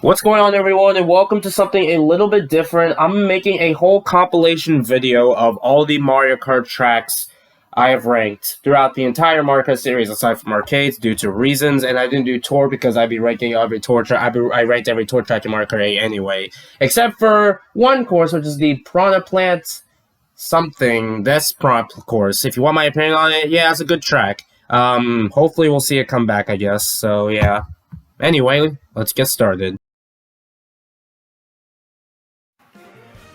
What's going on, everyone, and welcome to something a little bit different. I'm making a whole compilation video of all the Mario Kart tracks I have ranked throughout the entire Mario Kart series, aside from arcades, due to reasons. And I didn't do tour because I'd be ranking every tour track. I ranked every tour track in Mario Kart 8 anyway, except for one course, which is the Piranha Plant something. This Piranha course. If you want my opinion on it, yeah, it's a good track. Hopefully we'll see it come back, I guess. So yeah. Anyway, let's get started.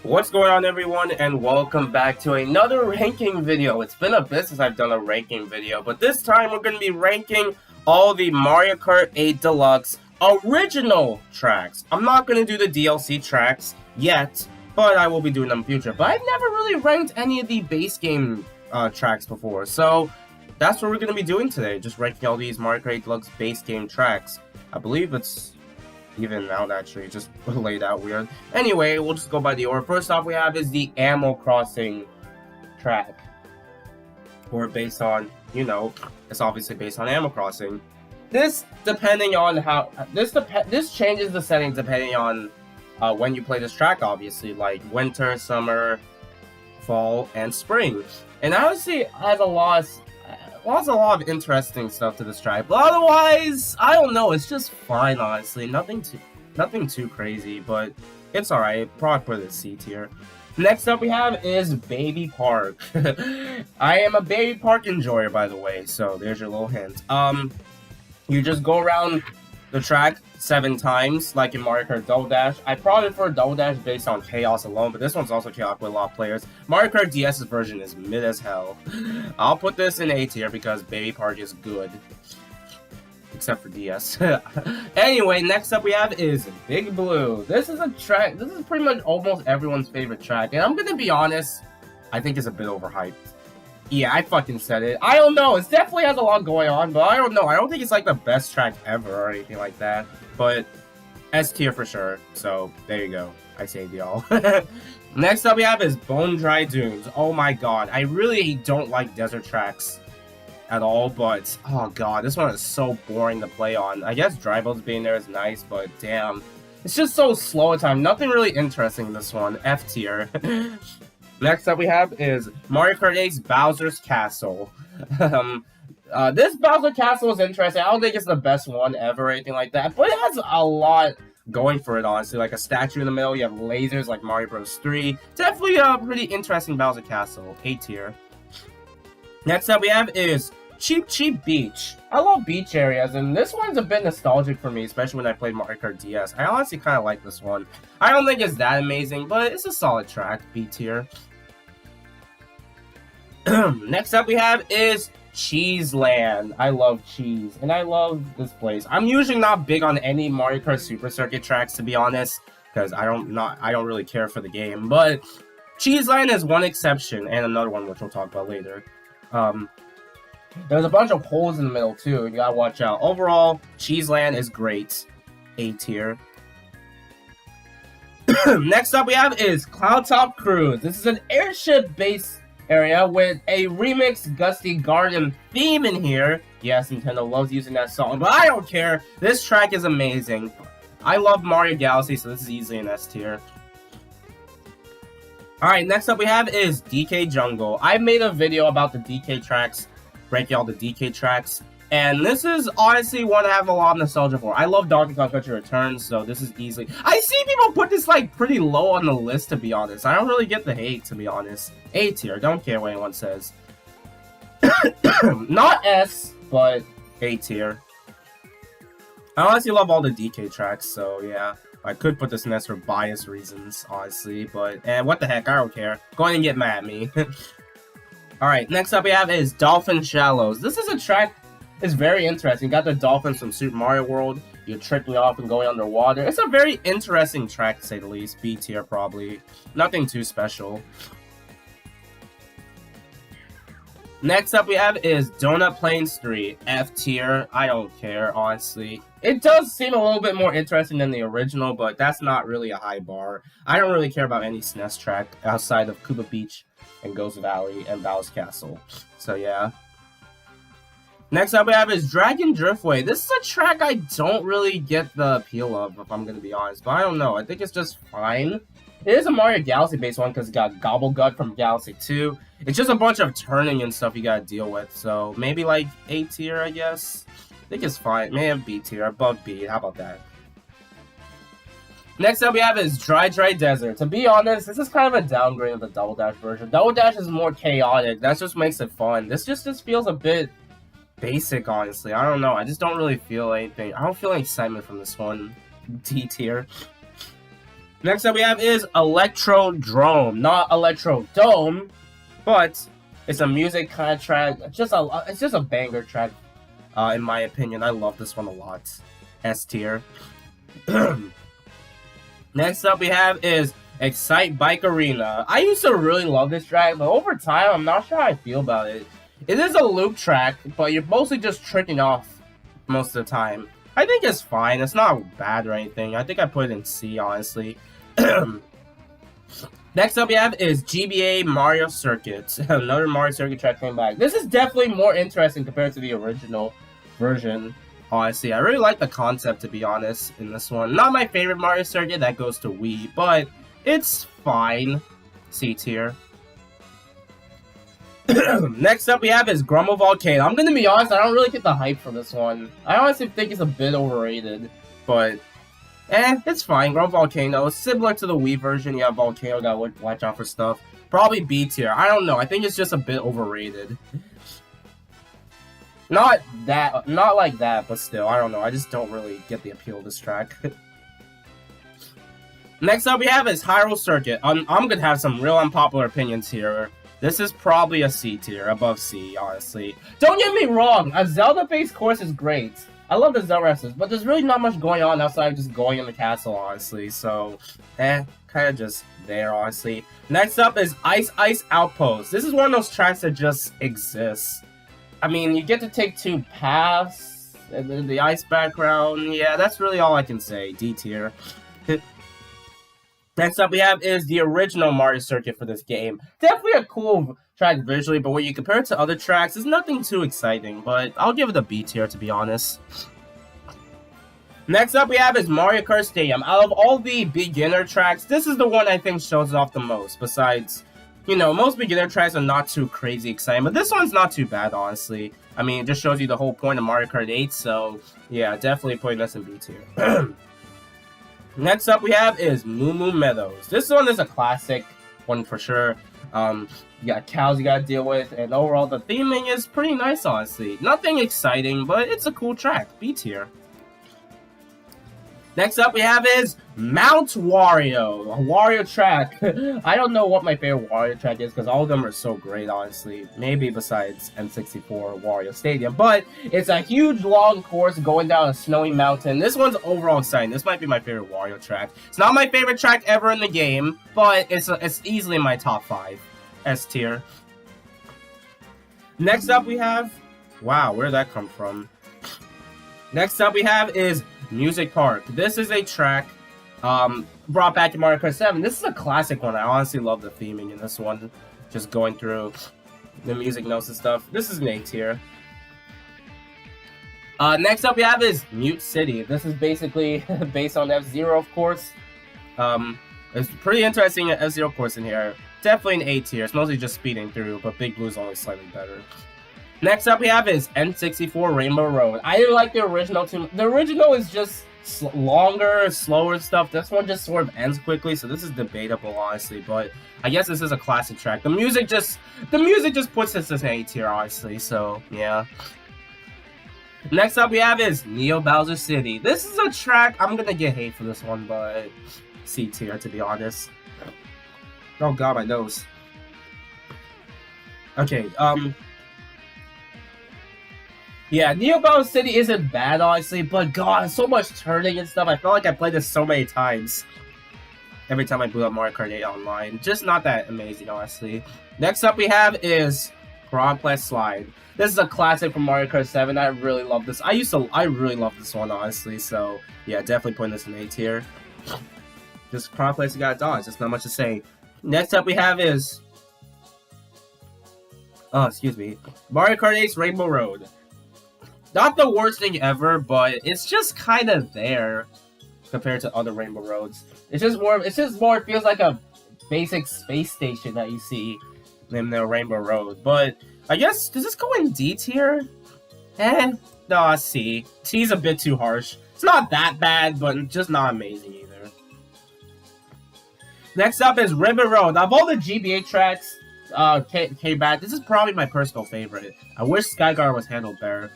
What's going on, everyone, and welcome back to another ranking video. It's been a bit since I've done a ranking video, but this time we're going to be ranking all the Mario Kart 8 Deluxe original tracks. I'm not going to do the DLC tracks yet, but I will be doing them in the future. But I've never really ranked any of the base game tracks before, so that's what we're going to be doing today, just ranking all these Mario Kart 8 Deluxe base game tracks. I believe it's even out, actually, just laid out weird. Anyway, we'll just go by the order. First off, we have is the Animal Crossing track, or based on, you know, it's obviously based on Animal Crossing. This, depending on how this changes the settings depending on when you play this track, obviously, like winter, summer, fall, and spring. And honestly, it has a lot of interesting stuff to this track, but otherwise, I don't know, it's just fine, honestly. Nothing too crazy, but it's alright. Probably put it in C tier. Next up we have is Baby Park. I am a Baby Park enjoyer, by the way, so there's your little hint. You just go around the track 7 times, like in Mario Kart Double Dash. I probably prefer Double Dash based on chaos alone, but this one's also chaotic with a lot of players. Mario Kart DS's version is mid as hell. I'll put this in A tier because Baby Park is good. Except for DS. Anyway, next up we have is Big Blue. This is a track, this is pretty much almost everyone's favorite track, and I'm gonna be honest, I think it's a bit overhyped. Yeah, I fucking said it. I don't know. It definitely has a lot going on, but I don't know. I don't think it's like the best track ever or anything like that. But S tier for sure. So there you go. I saved y'all. Next up we have is Bone Dry Dunes. Oh my god. I really don't like desert tracks at all, but oh god, this one is so boring to play on. I guess Dry Bones being there is nice, but damn. It's just so slow at times. Nothing really interesting in this one. F tier. Next up we have is Mario Kart 8's Bowser's Castle. This Bowser Castle is interesting. I don't think it's the best one ever or anything like that, but it has a lot going for it, honestly. Like a statue in the middle, you have lasers like Mario Bros. 3. Definitely a pretty interesting Bowser Castle. A tier. Next up we have is Cheep Cheep Beach. I love beach areas, and this one's a bit nostalgic for me, especially when I played Mario Kart DS. I honestly kind of like this one. I don't think it's that amazing, but it's a solid track. B tier. Next up we have is Cheeseland. I love cheese, and I love this place. I'm usually not big on any Mario Kart Super Circuit tracks, to be honest, because I don't really care for the game. But Cheeseland is one exception, and another one which we'll talk about later. There's a bunch of holes in the middle too. You gotta watch out. Overall, Cheeseland is great. A tier. Next up we have is Cloud Top Cruise. This is an airship-based area with a remixed Gusty Garden theme in here. Yes, Nintendo loves using that song, but I don't care. This track is amazing. I love Mario Galaxy, so this is easily an S tier. Alright, next up we have is DK Jungle. I made a video about the DK tracks, ranking all the DK tracks, and this is honestly one I have a lot of nostalgia for. I love Donkey Kong Country Returns, so this is easily... I see people put this like pretty low on the list, to be honest. I don't really get the hate, to be honest. A tier, don't care what anyone says. Not S, but A tier. I honestly love all the DK tracks, so yeah. I could put this in S for bias reasons, honestly, but what the heck, I don't care. Go ahead and get mad at me. Alright, next up we have is Dolphin Shallows. This is a track... It's very interesting. You got the dolphins from Super Mario World. You're trickling off and going underwater. It's a very interesting track, to say the least. B tier, probably. Nothing too special. Next up we have is Donut Plains 3. F tier. I don't care, honestly. It does seem a little bit more interesting than the original, but that's not really a high bar. I don't really care about any SNES track outside of Koopa Beach and Ghost Valley and Bowser's Castle. So yeah. Next up we have is Dragon Driftway. This is a track I don't really get the appeal of, if I'm gonna be honest. But I don't know. I think it's just fine. It is a Mario Galaxy based one because it got Gobble Gut from Galaxy 2. It's just a bunch of turning and stuff you gotta deal with. So maybe like A tier, I guess. I think it's fine. Maybe B tier, above B. How about that? Next up we have is Dry Desert. To be honest, this is kind of a downgrade of the Double Dash version. Double Dash is more chaotic. That just makes it fun. This just feels a bit basic, honestly. I don't know. I just don't really feel anything. I don't feel any excitement from this one. D tier. Next up we have is Electrodrome. Not Electrodome, but it's a music kind of track. It's just a banger track, in my opinion. I love this one a lot. S tier. Next up we have is Excite Bike Arena. I used to really love this track, but over time, I'm not sure how I feel about it. It is a loop track, but you're mostly just tricking off most of the time. I think it's fine. It's not bad or anything. I think I put it in C, honestly. Next up we have is GBA Mario Circuit. Another Mario Circuit track came back. This is definitely more interesting compared to the original version. Honestly, I really like the concept, to be honest, in this one. Not my favorite Mario Circuit, that goes to Wii, but it's fine. C tier. Next up we have is Grumble Volcano. I'm gonna be honest, I don't really get the hype for this one. I honestly think it's a bit overrated, but it's fine. Grumble Volcano is similar to the Wii version. Yeah, Volcano, gotta watch out for stuff. Probably B tier. I don't know. I think it's just a bit overrated. Not like that, but still, I don't know. I just don't really get the appeal of this track. Next up we have is Hyrule Circuit. I'm gonna have some real unpopular opinions here. This is probably a C tier, above C, honestly. Don't get me wrong, a Zelda-based course is great. I love the Zelda races, but there's really not much going on outside of just going in the castle, honestly. So, kind of just there, honestly. Next up is Ice Outpost. This is one of those tracks that just exists. I mean, you get to take 2 paths, and then the ice background. Yeah, that's really all I can say. D tier. Next up we have is the original Mario Circuit for this game. Definitely a cool track visually, but when you compare it to other tracks, it's nothing too exciting, but I'll give it a B tier, to be honest. Next up we have is Mario Kart Stadium. Out of all the beginner tracks, this is the one I think shows off the most, besides, you know, most beginner tracks are not too crazy exciting, but this one's not too bad, honestly. I mean, it just shows you the whole point of Mario Kart 8, so yeah, definitely putting this in B tier. Next up we have is Moo Moo Meadows. This one is a classic one for sure. You got cows you gotta deal with, and overall the theming is pretty nice, honestly. Nothing exciting, but it's a cool track. B tier. Next up we have is Mount Wario, a Wario track. I don't know what my favorite Wario track is because all of them are so great, honestly. Maybe besides N64 Wario Stadium, but it's a huge long course going down a snowy mountain. This one's overall exciting. This might be my favorite Wario track. It's not my favorite track ever in the game, but it's easily in my top 5. S tier. Next up we have, wow, where did that come from? Next up we have is Music Park. This is a track brought back in Mario Kart 7. This is a classic one. I honestly love the theming in this one. Just going through the music notes and stuff. This is an A tier. Next up we have is Mute City. This is basically based on F-Zero, of course. It's pretty interesting F-Zero course in here. Definitely an A tier. It's mostly just speeding through, but Big Blue's only slightly better. Next up we have is N64 Rainbow Road. I didn't like the original too. The original is just longer, slower stuff. This one just sort of ends quickly, so this is debatable, honestly. But I guess this is a classic track. The music just puts this as an A tier, honestly. So yeah. Next up we have is Neo Bowser City. This is a track. I'm gonna get hate for this one, but C tier, to be honest. Oh god, my nose. Okay, yeah, Neo Bowser City isn't bad, honestly, but god, so much turning and stuff. I felt like I played this so many times. Every time I boot up Mario Kart 8 online. Just not that amazing, honestly. Next up we have is Complex Slide. This is a classic from Mario Kart 7. I really love this. I really love this one, honestly, so yeah, definitely putting this in A tier. Just Complex you gotta dodge, there's not much to say. Next up we have is Mario Kart 8's Rainbow Road. Not the worst thing ever, but it's just kind of there compared to other Rainbow Roads. It's just more. It feels like a basic space station that you see in the Rainbow Road. But I guess does this go in D tier? No, C. C's a bit too harsh. It's not that bad, but just not amazing either. Next up is Ribbon Road. Of all the GBA tracks came back, this is probably my personal favorite. I wish Skyguard was handled better.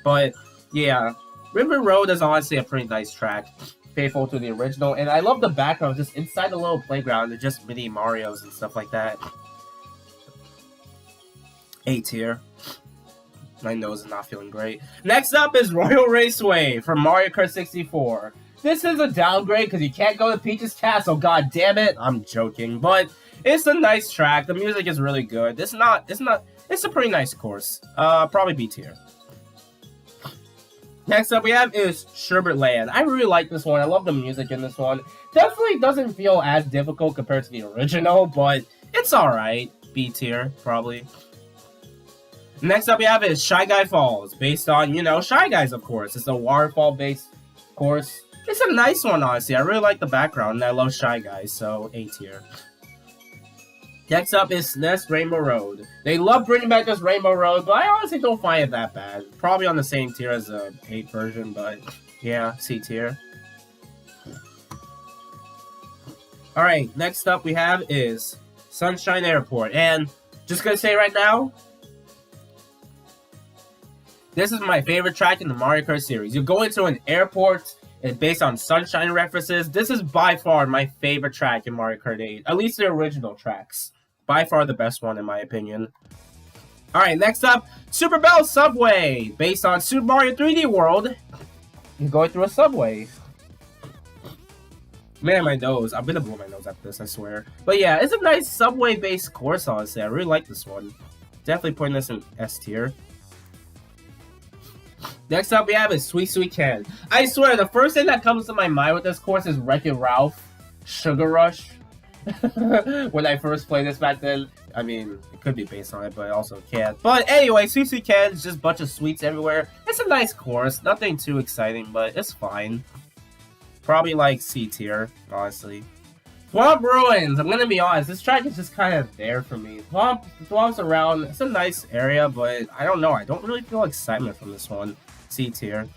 But, yeah. Ribbon Road is honestly a pretty nice track. Faithful to the original. And I love the background, just inside the little playground. They're just mini Marios and stuff like that. A tier. My nose is not feeling great. Next up is Royal Raceway from Mario Kart 64. This is a downgrade because you can't go to Peach's Castle. God damn it! I'm joking, but it's a nice track. The music is really good. It's a pretty nice course. Probably B tier. Next up we have is Sherbet Land. I really like this one. I love the music in this one. Definitely doesn't feel as difficult compared to the original, but it's alright. B tier, probably. Next up we have is Shy Guy Falls, based on, Shy Guys, of course. It's a waterfall-based course. It's a nice one, honestly. I really like the background, and I love Shy Guys, so A tier. Next up is SNES Rainbow Road. They love bringing back this Rainbow Road, but I honestly don't find it that bad. Probably on the same tier as the 8 version, but yeah, C tier. Alright, next up we have is Sunshine Airport, and just gonna say right now, this is my favorite track in the Mario Kart series. You go into an airport, and based on Sunshine references, this is by far my favorite track in Mario Kart 8. At least the original tracks. By far the best one, in my opinion. Alright, next up, Super Bell Subway. Based on Super Mario 3D World, you're going through a subway. Man, my nose. I'm gonna blow my nose after this, I swear. But yeah, it's a nice subway-based course, honestly. I really like this one. Definitely putting this in S tier. Next up we have is Sweet Sweet Ken. I swear, the first thing that comes to my mind with this course is Wreck-It Ralph, Sugar Rush. When I first played this back then. I mean, it could be based on it, but it also can't. But anyway, Sweet Sweet Ken is just a bunch of sweets everywhere. It's a nice course. Nothing too exciting, but it's fine. Probably like C tier, honestly. Swamp Ruins. I'm gonna be honest, this track is just kind of there for me. Swamp's around. It's a nice area, but I don't know. I don't really feel excitement from this one. C tier.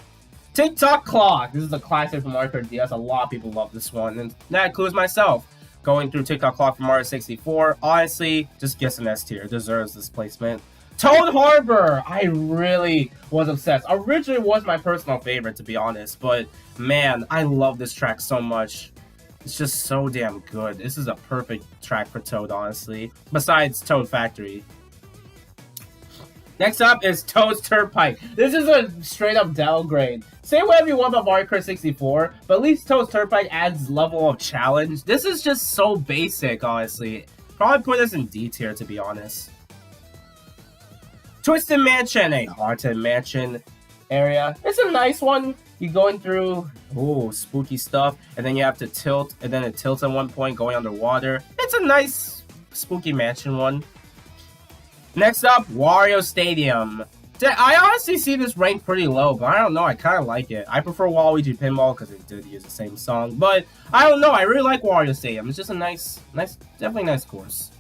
Tick-Tock Clock. This is a classic from Mario Kart DS. A lot of people love this one, and that includes myself. Going through Tick-Tock Clock from Mario 64. Honestly, just gets an S tier. Deserves this placement. Toad Harbor. I really was obsessed. Originally was my personal favorite, to be honest, but man, I love this track so much. It's just so damn good. This is a perfect track for Toad, honestly. Besides Toad Factory. Next up is Toad's Turnpike. This is a straight up downgrade. Say whatever you want about Mario Kart 64, but at least Toad's Turnpike adds level of challenge. This is just so basic, honestly. Probably put this in D tier, to be honest. Twisted Mansion, a haunted mansion area. It's a nice one. You're going through, spooky stuff, and then you have to tilt, and then it tilts at one point going underwater. It's a nice spooky mansion one. Next up, Wario Stadium. I honestly see this ranked pretty low, but I don't know, I kind of like it. I prefer Waluigi Pinball because it did use the same song, but I don't know, I really like Wario Stadium. It's just a nice, definitely nice course.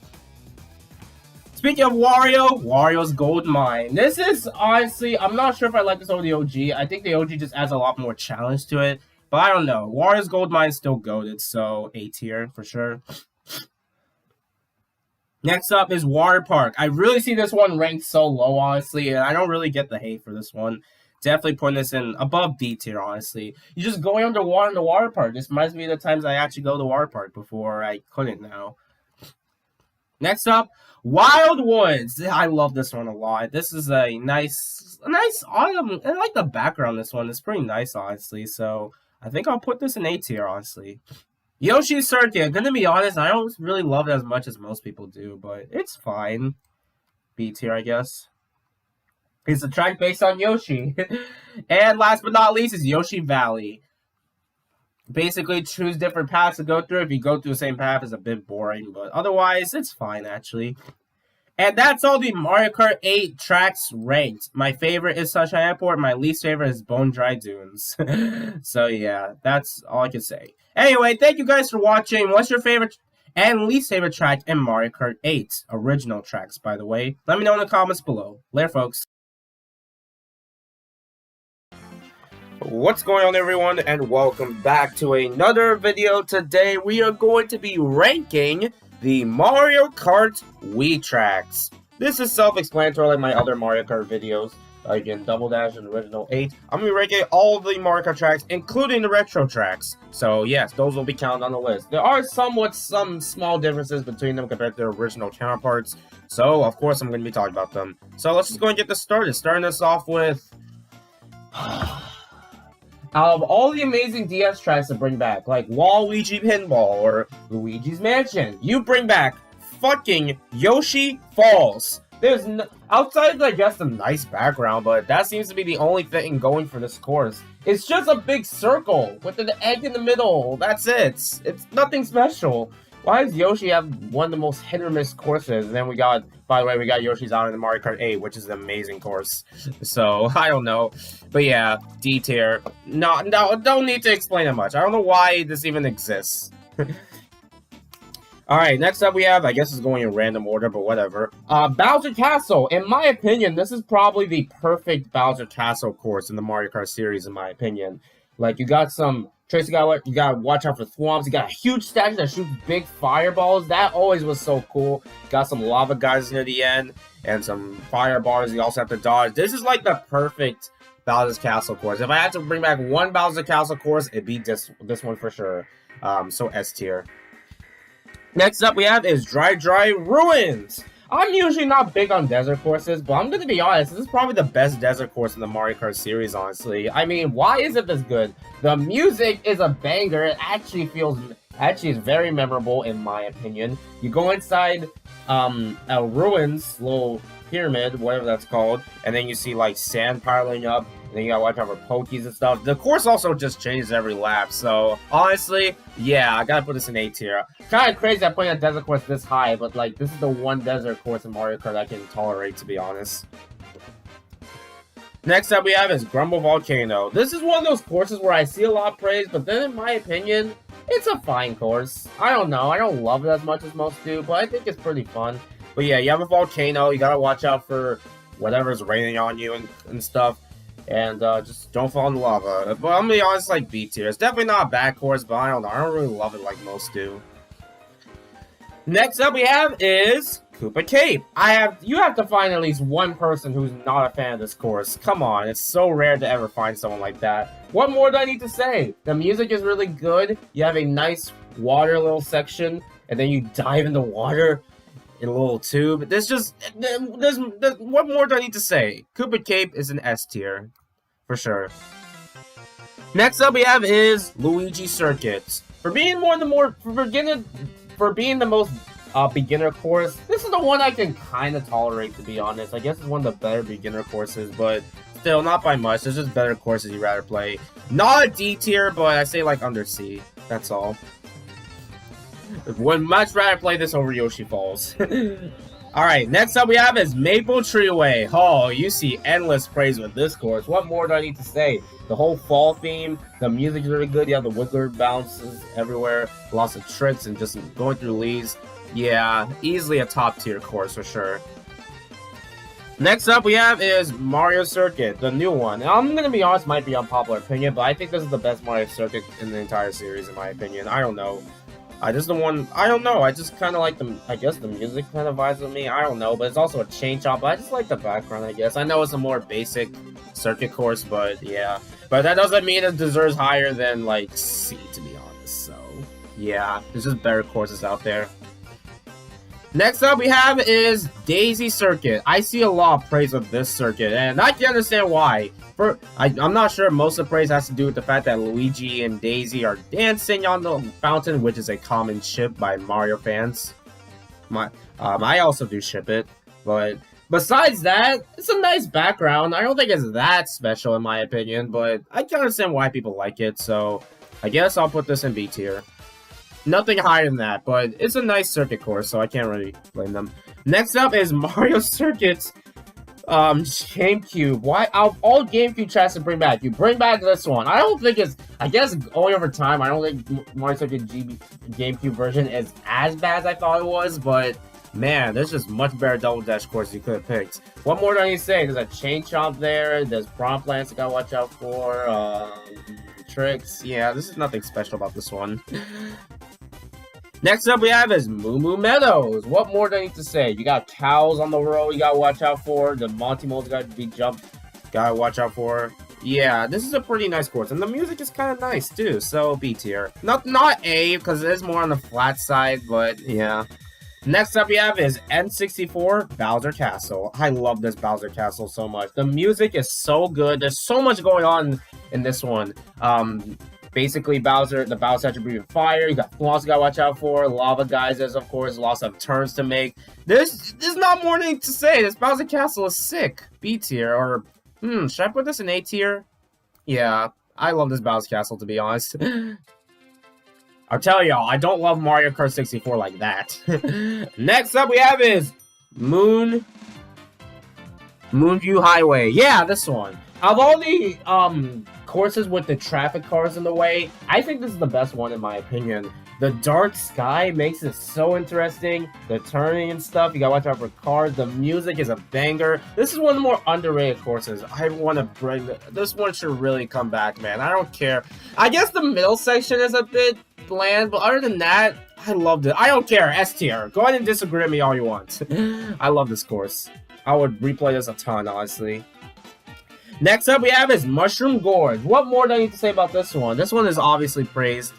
Speaking of Wario, Wario's Gold Mine. This is, honestly, I'm not sure if I like this over the OG. I think the OG just adds a lot more challenge to it, but I don't know. Wario's Gold Mine is still goated, so A tier for sure. Next up is Water Park. I really see this one ranked so low, honestly, and I don't really get the hate for this one. Definitely putting this in above D tier, honestly. You're just going underwater in the water park. This reminds me of the times I actually go to the water park before I couldn't now. Next up, Wild Woods. I love this one a lot. This is a nice autumn. I like the background this one. It's pretty nice, honestly, so I think I'll put this in A tier, honestly. Yoshi's Circuit. Gonna be honest, I don't really love it as much as most people do, but it's fine. B tier, I guess. It's a track based on Yoshi. And last but not least is Yoshi Valley. Basically, choose different paths to go through. If you go through the same path, it's a bit boring, but otherwise, it's fine, actually. And that's all the Mario Kart 8 tracks ranked. My favorite is Sunshine Airport. My least favorite is Bone Dry Dunes. So yeah, that's all I can say. Anyway, thank you guys for watching. What's your favorite and least favorite track in Mario Kart 8? Original tracks, by the way. Let me know in the comments below. Later, folks. What's going on, everyone, and welcome back to another video. Today we are going to be ranking the Mario Kart Wii tracks. This is self-explanatory like my other Mario Kart videos, like in Double Dash and Original 8. I'm going to be ranking all the Mario Kart tracks, including the retro tracks. So yes, those will be counted on the list. There are some small differences between them compared to their original counterparts. So of course I'm going to be talking about them. So let's just go and get this started. Starting this off with... Out of all the amazing DS tracks to bring back, like Waluigi Pinball or Luigi's Mansion, you bring back fucking Yoshi Falls. There's outside, I guess, a nice background, but that seems to be the only thing going for this course. It's just a big circle with an egg in the middle. That's it. It's nothing special. Why does Yoshi have one of the most hit-or-miss courses? And then we got, by the way, we got Yoshi's Island in Mario Kart 8, which is an amazing course. So, I don't know. But yeah, D tier. No, don't need to explain it much. I don't know why this even exists. Alright, next up we have, I guess it's going in random order, but whatever. Bowser Castle. In my opinion, this is probably the perfect Bowser Castle course in the Mario Kart series, in my opinion. Like, you got some... Trace, you gotta watch out for swamps. You got a huge statue that shoots big fireballs. That always was so cool. Got some lava guys near the end and some fireballs you also have to dodge. This is like the perfect Bowser's Castle course. If I had to bring back one Bowser's Castle course, it'd be this one for sure. So S tier. Next up we have is Dry Ruins. I'm usually not big on desert courses, but I'm gonna be honest, this is probably the best desert course in the Mario Kart series, honestly. I mean, why is it this good? The music is a banger. It actually is very memorable, in my opinion. You go inside a ruins, little pyramid, whatever that's called, and then you see, like, sand piling up, and then you gotta watch out for pokies and stuff. The course also just changes every lap, so, honestly, yeah, I gotta put this in A tier. Kind of crazy I'm putting a desert course this high, but, like, this is the one desert course in Mario Kart I can tolerate, to be honest. Next up we have is Grumble Volcano. This is one of those courses where I see a lot of praise, but then in my opinion, it's a fine course. I don't know, I don't love it as much as most do, but I think it's pretty fun. But yeah, you have a volcano, you gotta watch out for whatever's raining on you and stuff. And just don't fall in the lava. But I'm gonna be honest, like B tier. It's definitely not a bad course, but I don't know. I don't really love it like most do. Next up we have is Koopa Cape. You have to find at least one person who's not a fan of this course. Come on, it's so rare to ever find someone like that. What more do I need to say? The music is really good. You have a nice water little section, and then you dive in the water in a little tube. There's what more do I need to say? Koopa Cape is an S tier, for sure. Next up we have is Luigi Circuit. For being the most beginner course, this is the one I can kind of tolerate, to be honest. I guess it's one of the better beginner courses, but still, not by much. There's just better courses you'd rather play. Not a D tier, but I say like under C. That's all. Would much rather play this over Yoshi Falls. Alright, next up we have is Maple Treeway. Oh, you see endless praise with this course. What more do I need to say? The whole fall theme, the music is really good. You have the wiggler bounces everywhere, lots of tricks, and just going through leaves. Yeah, easily a top tier course for sure. Next up we have is Mario Circuit, the new one. Now, I'm gonna be honest, might be unpopular opinion, but I think this is the best Mario Circuit in the entire series, in my opinion. I don't know. I just kind of like I guess the music kind of vibes with me. I don't know, but it's also a chain chomp. But I just like the background, I guess. I know it's a more basic circuit course, but yeah. But that doesn't mean it deserves higher than, like, C, to be honest. So, yeah. There's just better courses out there. Next up we have is Daisy Circuit. I see a lot of praise with this circuit, and I can understand why. I'm not sure most of the praise has to do with the fact that Luigi and Daisy are dancing on the fountain, which is a common ship by Mario fans. I also do ship it, but besides that, it's a nice background. I don't think it's that special in my opinion, but I can understand why people like it, so I guess I'll put this in B tier. Nothing higher than that, but it's a nice circuit course, so I can't really blame them. Next up is Mario Circuits GameCube. Why out of all GameCube tracks to bring back, you bring back this one? I don't think it's, I guess only over time, I don't think Mario Circuit GameCube version is as bad as I thought it was, but man, there's just much better Double Dash courses you could have picked. What more do I need to say? There's a Chain Chomp there, there's Prom Plants you gotta watch out for, tricks. Yeah, this is nothing special about this one. Next up we have is Moo Moo Meadows. What more do I need to say? You got cows on the road you gotta watch out for. The Monty Moles gotta be jumped. Gotta watch out for. Yeah, this is a pretty nice course. And the music is kind of nice too. So B tier. Not A, because it is more on the flat side, but yeah. Next up we have is N64 Bowser Castle. I love this Bowser Castle so much. The music is so good. There's so much going on in this one. Basically, the Bowser had to breathe fire. You got flaws you gotta watch out for. Lava geysers, of course. Lots of turns to make. There's not more to say. This Bowser Castle is sick. B tier, or should I put this in A tier? Yeah, I love this Bowser Castle, to be honest. I'll tell y'all, I don't love Mario Kart 64 like that. Next up we have is Moonview Highway. Yeah, this one. Of all the courses with the traffic cars in the way, I think this is the best one in my opinion. The dark sky makes it so interesting. The turning and stuff, you gotta watch out for cars. The music is a banger. This is one of the more underrated courses. I want to bring this one should really come back, man. I don't care. I guess the middle section is a bit bland, but other than that, I loved it. I don't care. S tier. Go ahead and disagree with me all you want. I love this course. I would replay this a ton, honestly. Next up we have is Mushroom Gorge. What more do I need to say about this one? This one is obviously praised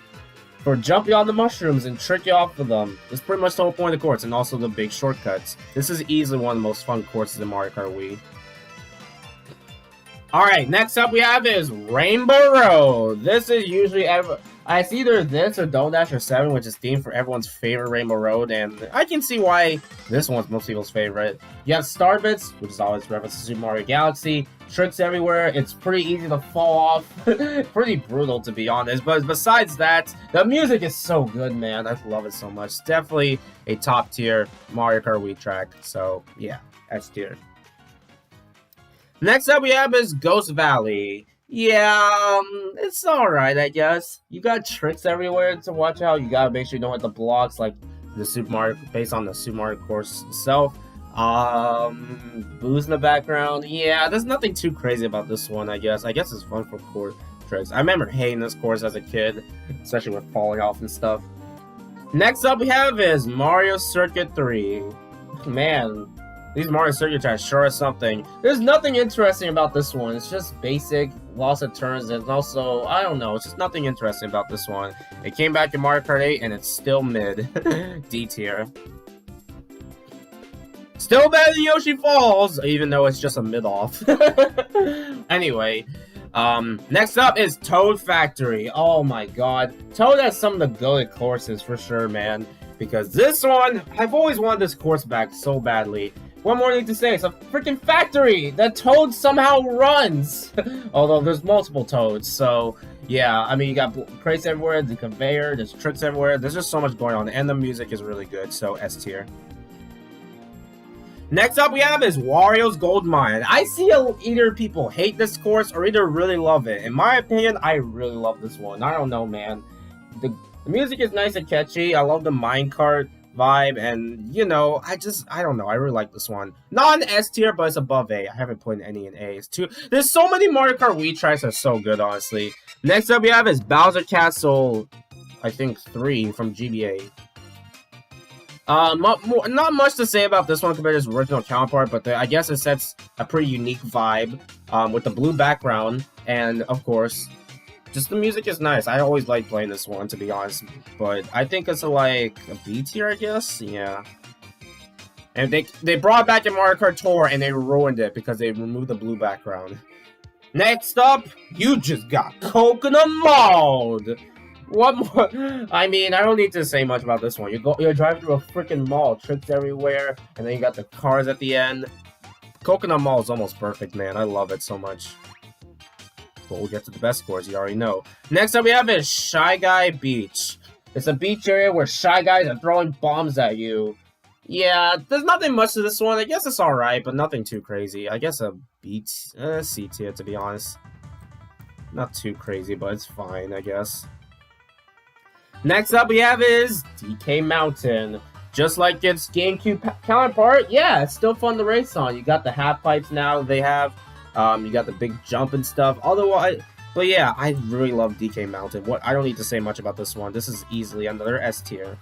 for jumping on the mushrooms and trick you off of them. It's pretty much the whole point of the course, and also the big shortcuts. This is easily one of the most fun courses in Mario Kart Wii. Alright, next up we have is Rainbow Road. This is usually it's either this or Double Dash or 7, which is themed for everyone's favorite Rainbow Road, and I can see why this one's most people's favorite. You have Starbits, which is always reference to Super Mario Galaxy, tricks everywhere, it's pretty easy to fall off, pretty brutal to be honest, but besides that, the music is so good, man. I love it so much. Definitely a top tier Mario Kart Wii track, so yeah, S tier. Next up we have is Ghost Valley. Yeah, it's alright, I guess. You got tricks everywhere to watch out. You gotta make sure you don't hit the blocks like the Super Mario, based on the Super Mario course itself. Booze in the background. Yeah, there's nothing too crazy about this one, I guess. I guess it's fun for course tricks. I remember hating this course as a kid, especially with falling off and stuff. Next up we have is Mario Circuit 3. Man, these Mario Circuit tracks sure are something. There's nothing interesting about this one. It's just basic, lots of turns, and also, I don't know, it's just nothing interesting about this one. It came back in Mario Kart 8, and it's still mid. D tier. Still better than Yoshi Falls, even though it's just a mid-off. Anyway, next up is Toad Factory. Oh my god. Toad has some of the goated courses for sure, man. Because this one, I've always wanted this course back so badly. One more thing to say, it's a freaking factory that Toad somehow runs! Although there's multiple Toads, so yeah, I mean, you got crates everywhere, the conveyor, there's tricks everywhere, there's just so much going on, and the music is really good, so S tier. Next up we have is Wario's Gold Mine. I see either people hate this course or either really love it. In my opinion, I really love this one. I don't know, man. The music is nice and catchy. I love the minecart vibe, and you know, I don't know, I really like this one. Not an S tier, but it's above A. I haven't put any in A. There's so many Mario Kart Wii tracks that are so good, honestly. Next up we have is Bowser Castle, I think 3 from GBA. Not much to say about this one compared to its original counterpart, but I guess it sets a pretty unique vibe with the blue background, and of course, just the music is nice. I always like playing this one, to be honest, but I think it's like a B tier, I guess. Yeah. And they brought it back in Mario Kart Tour, and they ruined it because they removed the blue background. Next up, you just got Coconut Malled. What more? I mean, I don't need to say much about this one. You're driving through a freaking mall, tricks everywhere, and then you got the cars at the end. Coconut Mall is almost perfect, man. I love it so much. But we'll get to the best scores, you already know. Next up we have is Shy Guy Beach. It's a beach area where shy guys are throwing bombs at you. Yeah, there's nothing much to this one. I guess it's alright, but nothing too crazy. I guess a C tier, to be honest. Not too crazy, but it's fine, I guess. Next up we have is DK Mountain. Just like its GameCube counterpart, yeah, it's still fun to race on. You got the half pipes now they have. You got the big jump and stuff. Otherwise, but yeah, I really love DK Mountain. I don't need to say much about this one. This is easily another S tier.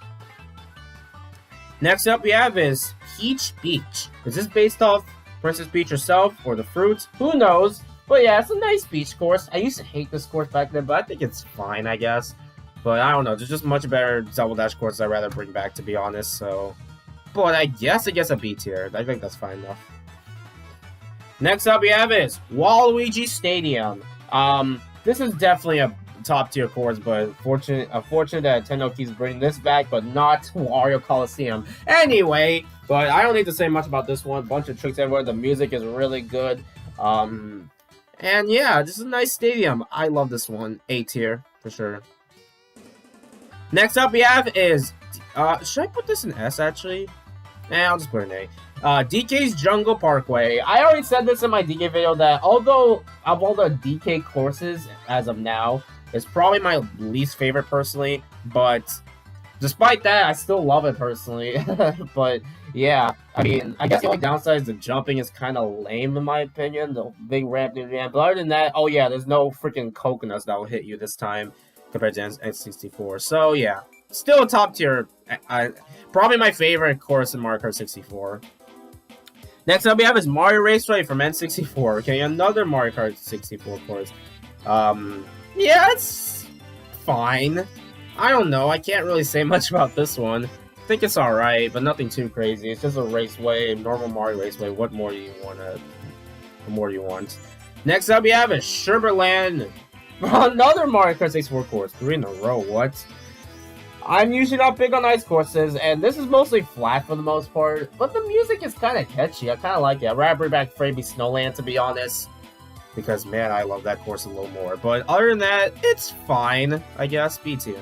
Next up we have is Peach Beach. Is this based off Princess Peach herself or the fruits? Who knows? But yeah, it's a nice beach course. I used to hate this course back then, but I think it's fine, I guess. But I don't know, there's just much better Double Dash courses I'd rather bring back, to be honest, so... But I guess it gets a B tier. I think that's fine enough. Next up we have is Waluigi Stadium. This is definitely a top tier course, but unfortunate that Nintendo keeps bringing this back, but not Wario Coliseum. Anyway, but I don't need to say much about this one. Bunch of tricks everywhere. The music is really good. And yeah, this is a nice stadium. I love this one. A tier, for sure. Next up we have is, should I put this in S actually? I'll just put it in A. DK's Jungle Parkway. I already said this in my DK video that although of all the DK courses as of now, it's probably my least favorite personally, but despite that, I still love it personally. But yeah, I mean, I guess the only downside is the jumping is kind of lame in my opinion, the big ramp near the end. But other than that, oh yeah, there's no freaking coconuts that will hit you this time compared to N64. So yeah, still a top tier. Probably my favorite course in Mario Kart 64. Next up we have is Mario Raceway from N64. Okay, another Mario Kart 64 course. Yeah, it's fine. I don't know. I can't really say much about this one. I think it's alright, but nothing too crazy. It's just a raceway, a normal Mario Raceway. What more do you want? Next up we have is Sherbetland. Another Mario Kart 64 course. 3 in a row, what? I'm usually not big on ice courses, and this is mostly flat for the most part, but the music is kind of catchy. I kind of like it. I'd rather bring back Framey Snowland, to be honest, because, man, I love that course a little more. But other than that, it's fine, I guess. B tier.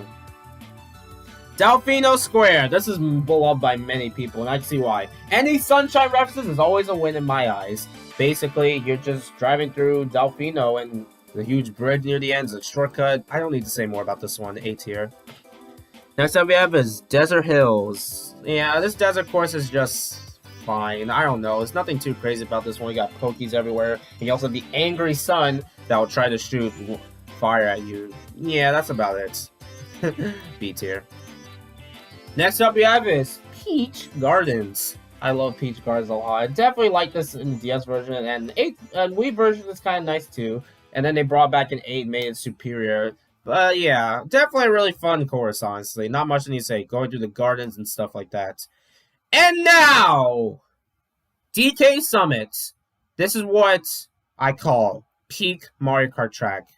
Delfino Square. This is beloved by many people, and I can see why. Any Sunshine references is always a win in my eyes. Basically, you're just driving through Delfino, and the huge bridge near the end is a shortcut. I don't need to say more about this one. A tier. Next up we have is Desert Hills. Yeah, this desert course is just fine. I don't know. There's nothing too crazy about this one. You got Pokies everywhere. And you also have the angry sun that will try to shoot fire at you. Yeah, that's about it. B tier. Next up we have is Peach Gardens. I love Peach Gardens a lot. I definitely like this in the DS version, and Wii version is kind of nice too. And then they brought back an 8, made it superior. But yeah, definitely a really fun course, honestly. Not much to say. Going through the gardens and stuff like that. And now, DK Summit. This is what I call peak Mario Kart track.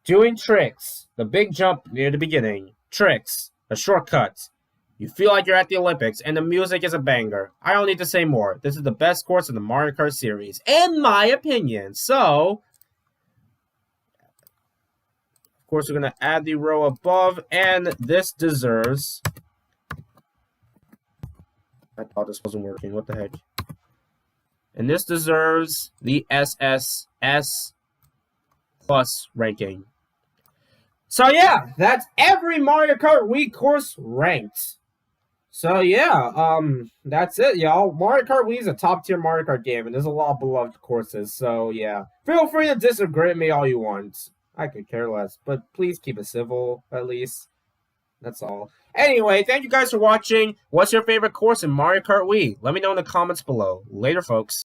Doing tricks. The big jump near the beginning. Tricks. A shortcut. You feel like you're at the Olympics, and the music is a banger. I don't need to say more. This is the best course in the Mario Kart series, in my opinion. So, of course, we're going to add the row above, and this deserves... I thought this wasn't working. What the heck? And this deserves the SSS plus ranking. So yeah, that's every Mario Kart Wii course ranked. So yeah, that's it, y'all. Mario Kart Wii is a top tier Mario Kart game, and there's a lot of beloved courses. So yeah, feel free to disagree with me all you want. I could care less, but please keep it civil, at least. That's all. Anyway, thank you guys for watching. What's your favorite course in Mario Kart Wii? Let me know in the comments below. Later, folks.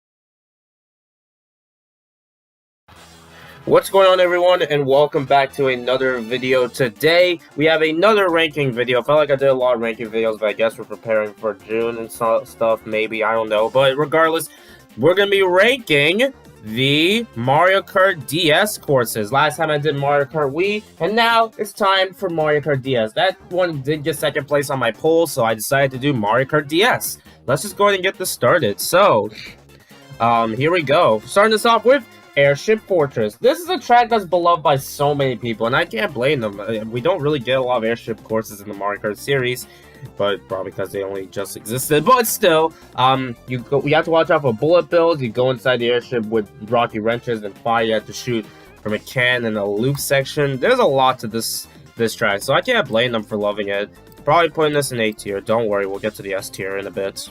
What's going on, everyone, and welcome back to another video. Today we have another ranking video. I felt like I did a lot of ranking videos, but I guess we're preparing for June and stuff, maybe, I don't know. But regardless, we're gonna be ranking the Mario Kart DS courses. Last time I did Mario Kart Wii, and now it's time for Mario Kart DS. That one did get second place on my poll, so I decided to do Mario Kart DS. Let's just go ahead and get this started. So, here we go. Starting this off with Airship Fortress. This is a track that's beloved by so many people, and I can't blame them. We don't really get a lot of airship courses in the Mario Kart series, but probably because they only just existed. But still, you have to watch out for bullet bills. You go inside the airship with rocky wrenches and fire. You have to shoot from a can in a loop section. There's a lot to this track, so I can't blame them for loving it. Probably putting this in A tier. Don't worry, we'll get to the S tier in a bit.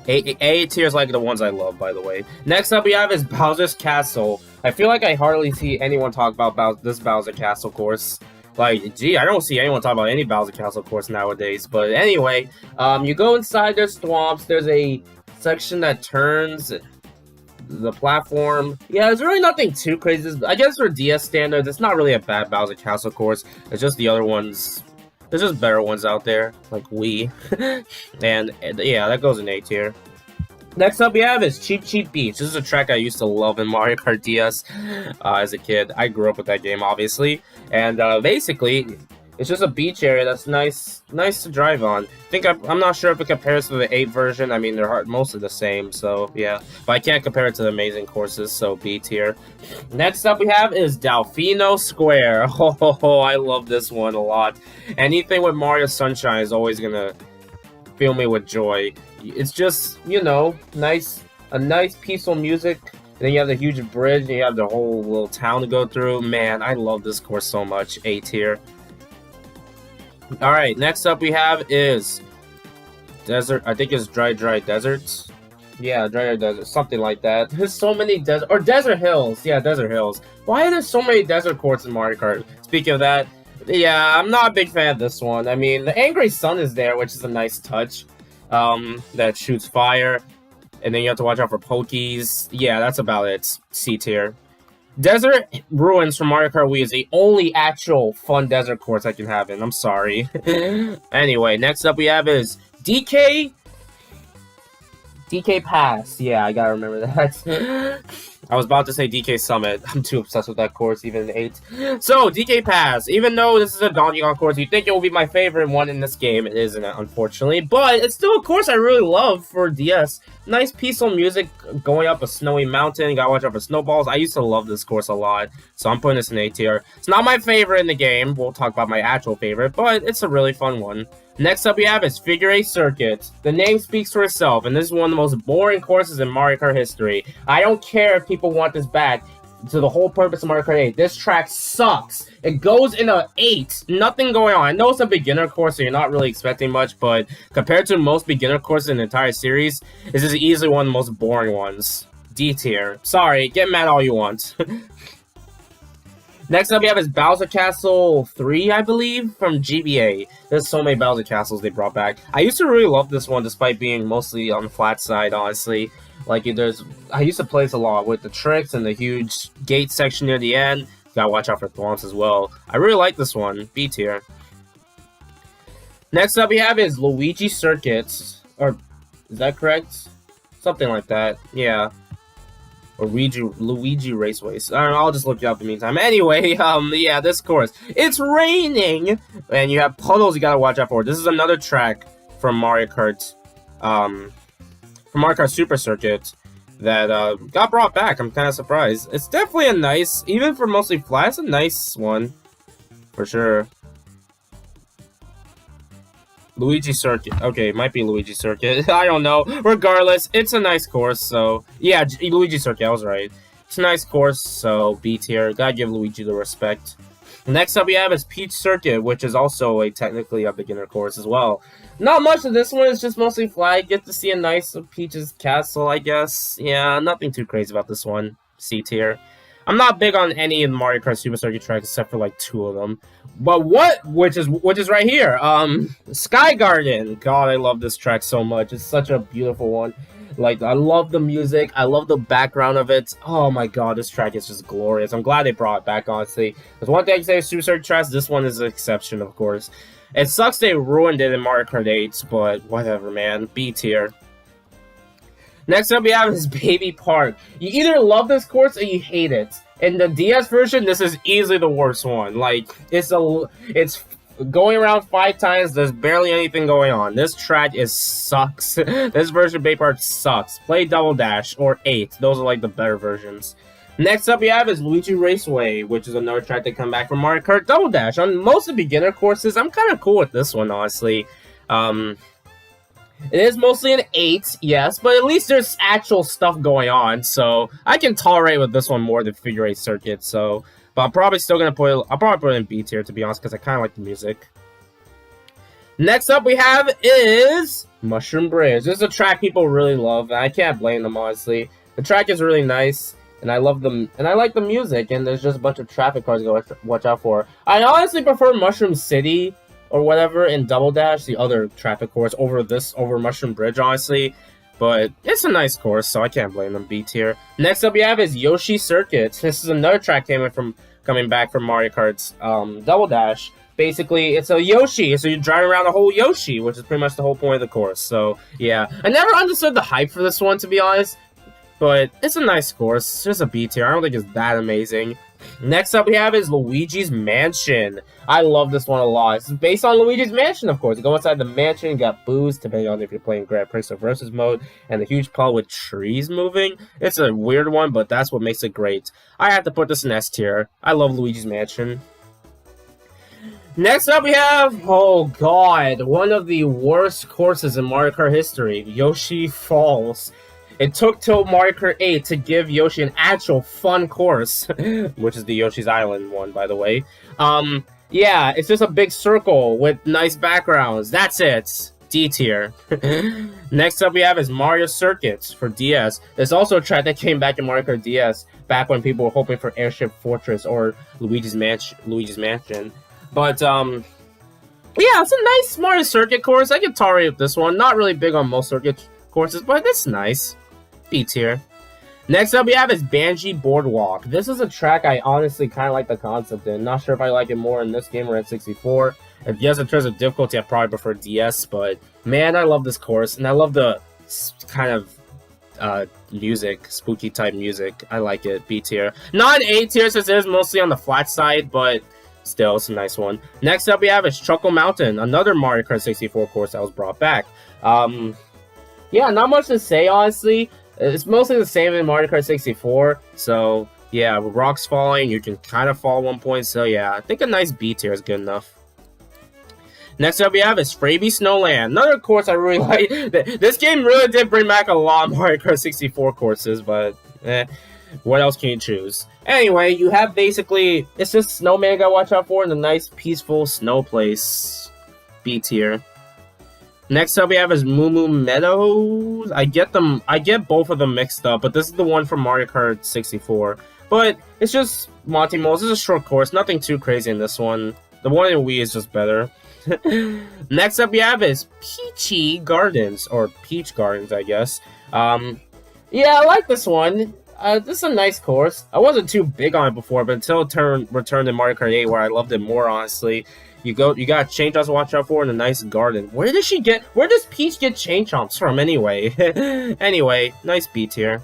A tier is like the ones I love, by the way. Next up we have is Bowser's Castle. I feel like I hardly see anyone talk about this Bowser Castle course. Like, gee, I don't see anyone talk about any Bowser Castle course nowadays. But anyway, you go inside, there's swamps, there's a section that turns the platform. Yeah, there's really nothing too crazy. I guess for DS standards, it's not really a bad Bowser Castle course. It's just the other ones. There's just better ones out there, like Wii. and yeah, that goes in A tier. Next up we have is Cheep Cheep Beach. This is a track I used to love in Mario Kart DS as a kid. I grew up with that game, obviously. And basically, it's just a beach area that's nice to drive on. I'm not sure if it compares to the 8 version. I mean, they're mostly the same, so yeah. But I can't compare it to the amazing courses, so B tier. Next up we have is Delfino Square. Oh, I love this one a lot. Anything with Mario Sunshine is always gonna fill me with joy. It's just, you know, a nice peaceful music. And then you have the huge bridge, and you have the whole little town to go through. Man, I love this course so much. A tier. Alright, next up we have is Desert, I think it's Dry Deserts. Yeah, Dry Desert, something like that. There's so many Desert Hills. Yeah, Desert Hills. Why are there so many desert courts in Mario Kart? Speaking of that, yeah, I'm not a big fan of this one. I mean, the Angry Sun is there, which is a nice touch. That shoots fire. And then you have to watch out for Pokies. Yeah, that's about it. C tier. Desert Ruins from Mario Kart Wii is the only actual fun desert course I can have in. I'm sorry. Anyway, next up we have is DK Pass. Yeah, I gotta remember that. I was about to say DK Summit. I'm too obsessed with that course, even in 8. So, DK Pass. Even though this is a Donkey Kong course, you'd think it will be my favorite one in this game. It isn't, unfortunately. But it's still a course I really love for DS. Nice peaceful music going up a snowy mountain. You gotta watch out for snowballs. I used to love this course a lot. So I'm putting this in A tier. It's not my favorite in the game. We'll talk about my actual favorite. But it's a really fun one. Next up we have is Figure 8 Circuit. The name speaks for itself, and this is one of the most boring courses in Mario Kart history. I don't care if people want this back. To the whole purpose of Mario Kart 8, this track sucks. It goes in a 8. Nothing going on. I know it's a beginner course, so you're not really expecting much, but compared to most beginner courses in the entire series, this is easily one of the most boring ones. D tier. Sorry, get mad all you want. Next up we have is Bowser Castle 3, I believe, from GBA. There's so many Bowser Castles they brought back. I used to really love this one, despite being mostly on the flat side, honestly. Like, I used to play this a lot with the tricks and the huge gate section near the end. You gotta watch out for thwomps as well. I really like this one. B tier. Next up we have is Luigi Circuits. Or, is that correct? Something like that. Yeah. Or Luigi Raceways. I don't know, I'll just look it up in the meantime. Anyway, yeah, this course. It's raining! And you have puddles you gotta watch out for. This is another track from Mario Kart, Super Circuit that, got brought back. I'm kind of surprised. It's definitely a nice, even for mostly flat, it's a nice one. For sure. Luigi Circuit. Okay, it might be Luigi Circuit. I don't know. Regardless, it's a nice course, so... Yeah, Luigi Circuit, I was right. It's a nice course, so B tier. Gotta give Luigi the respect. Next up we have is Peach Circuit, which is also technically a beginner course as well. Not much of this one, it's just mostly flat. Get to see a nice Peach's castle, I guess. Yeah, nothing too crazy about this one. C tier. I'm not big on any of the Mario Kart Super Circuit tracks except for like 2 of them. But which is right here. Sky Garden. God, I love this track so much. It's such a beautiful one. Like, I love the music. I love the background of it. Oh my god, this track is just glorious. I'm glad they brought it back, honestly. There's one thing I can say with Super Circuit tracks, this one is an exception, of course. It sucks they ruined it in Mario Kart 8, but whatever, man. B tier. Next up we have is Baby Park. You either love this course or you hate it. In the DS version, this is easily the worst one. Like, it's going around 5 times, there's barely anything going on. This track sucks. This version of Bay Park sucks. Play Double Dash or 8. Those are like the better versions. Next up we have is Luigi Raceway, which is another track that come back from Mario Kart Double Dash. On most of the beginner courses, I'm kind of cool with this one, honestly. It is mostly an 8, yes, but at least there's actual stuff going on, so I can tolerate with this one more than Figure 8 Circuit, so... But I'm probably still gonna put it in B tier, to be honest, because I kind of like the music. Next up we have is Mushroom Bridge. This is a track people really love, and I can't blame them, honestly. The track is really nice, and I love them, and I like the music, and there's just a bunch of traffic cars to watch out for. I honestly prefer Mushroom City or whatever in Double Dash, the other traffic course, over Mushroom Bridge, honestly. But it's a nice course, so I can't blame them. B tier. Next up we have is Yoshi Circuit. This is another track coming back from Mario Kart's Double Dash. Basically, it's a Yoshi, so you're driving around a whole Yoshi, which is pretty much the whole point of the course. So yeah, I never understood the hype for this one, to be honest. But it's a nice course. It's just a B tier. I don't think it's that amazing. Next up we have is Luigi's Mansion. I love this one a lot. It's based on Luigi's Mansion, of course. You go inside the mansion, you got booze, depending on if you're playing Grand Prix or Versus mode, and the huge puddle with trees moving. It's a weird one, but that's what makes it great. I have to put this in S tier. I love Luigi's Mansion. Next up we have, oh god, one of the worst courses in Mario Kart history, Yoshi Falls. It took till Mario Kart 8 to give Yoshi an actual fun course, which is the Yoshi's Island one, by the way. Yeah, it's just a big circle with nice backgrounds. That's it. D tier. Next up we have is Mario Circuit for DS. There's also a track that came back in Mario Kart DS, back when people were hoping for Airship Fortress or Luigi's Mansion. But, yeah, it's a nice Mario Circuit course. I can tolerate this one. Not really big on most circuit courses, but it's nice. B tier. Next up we have is Banji Boardwalk. This is a track I honestly kind of like the concept in. Not sure if I like it more in this game or in 64. If yes, in terms of difficulty, I probably prefer DS, but man, I love this course, and I love the kind of music, spooky type music. I like it. B tier. Not an A tier since it is mostly on the flat side, but still, it's a nice one. Next up we have is Choco Mountain, another Mario Kart 64 course that was brought back. Yeah, not much to say, honestly. It's mostly the same in Mario Kart 64, so yeah, with rocks falling, you can kind of fall at one point, so yeah, I think a nice B tier is good enough. Next up we have is Fraby Snowland, another course I really like. This game really did bring back a lot of Mario Kart 64 courses, but what else can you choose? Anyway, you have basically, it's just snowman you gotta watch out for in a nice, peaceful snow place. B tier. Next up we have is Moo Moo Meadows. I get both of them mixed up, but this is the one from Mario Kart 64. But it's just Monty Moles. This is a short course, nothing too crazy in this one. The one in Wii is just better. Next up we have is Peachy Gardens, or Peach Gardens, I guess. Yeah, I like this one. This is a nice course. I wasn't too big on it before, but until it returned in Mario Kart 8, where I loved it more, honestly. You got chain chomps to watch out for in a nice garden. Where does Peach get chain chomps from anyway? Anyway, nice B tier.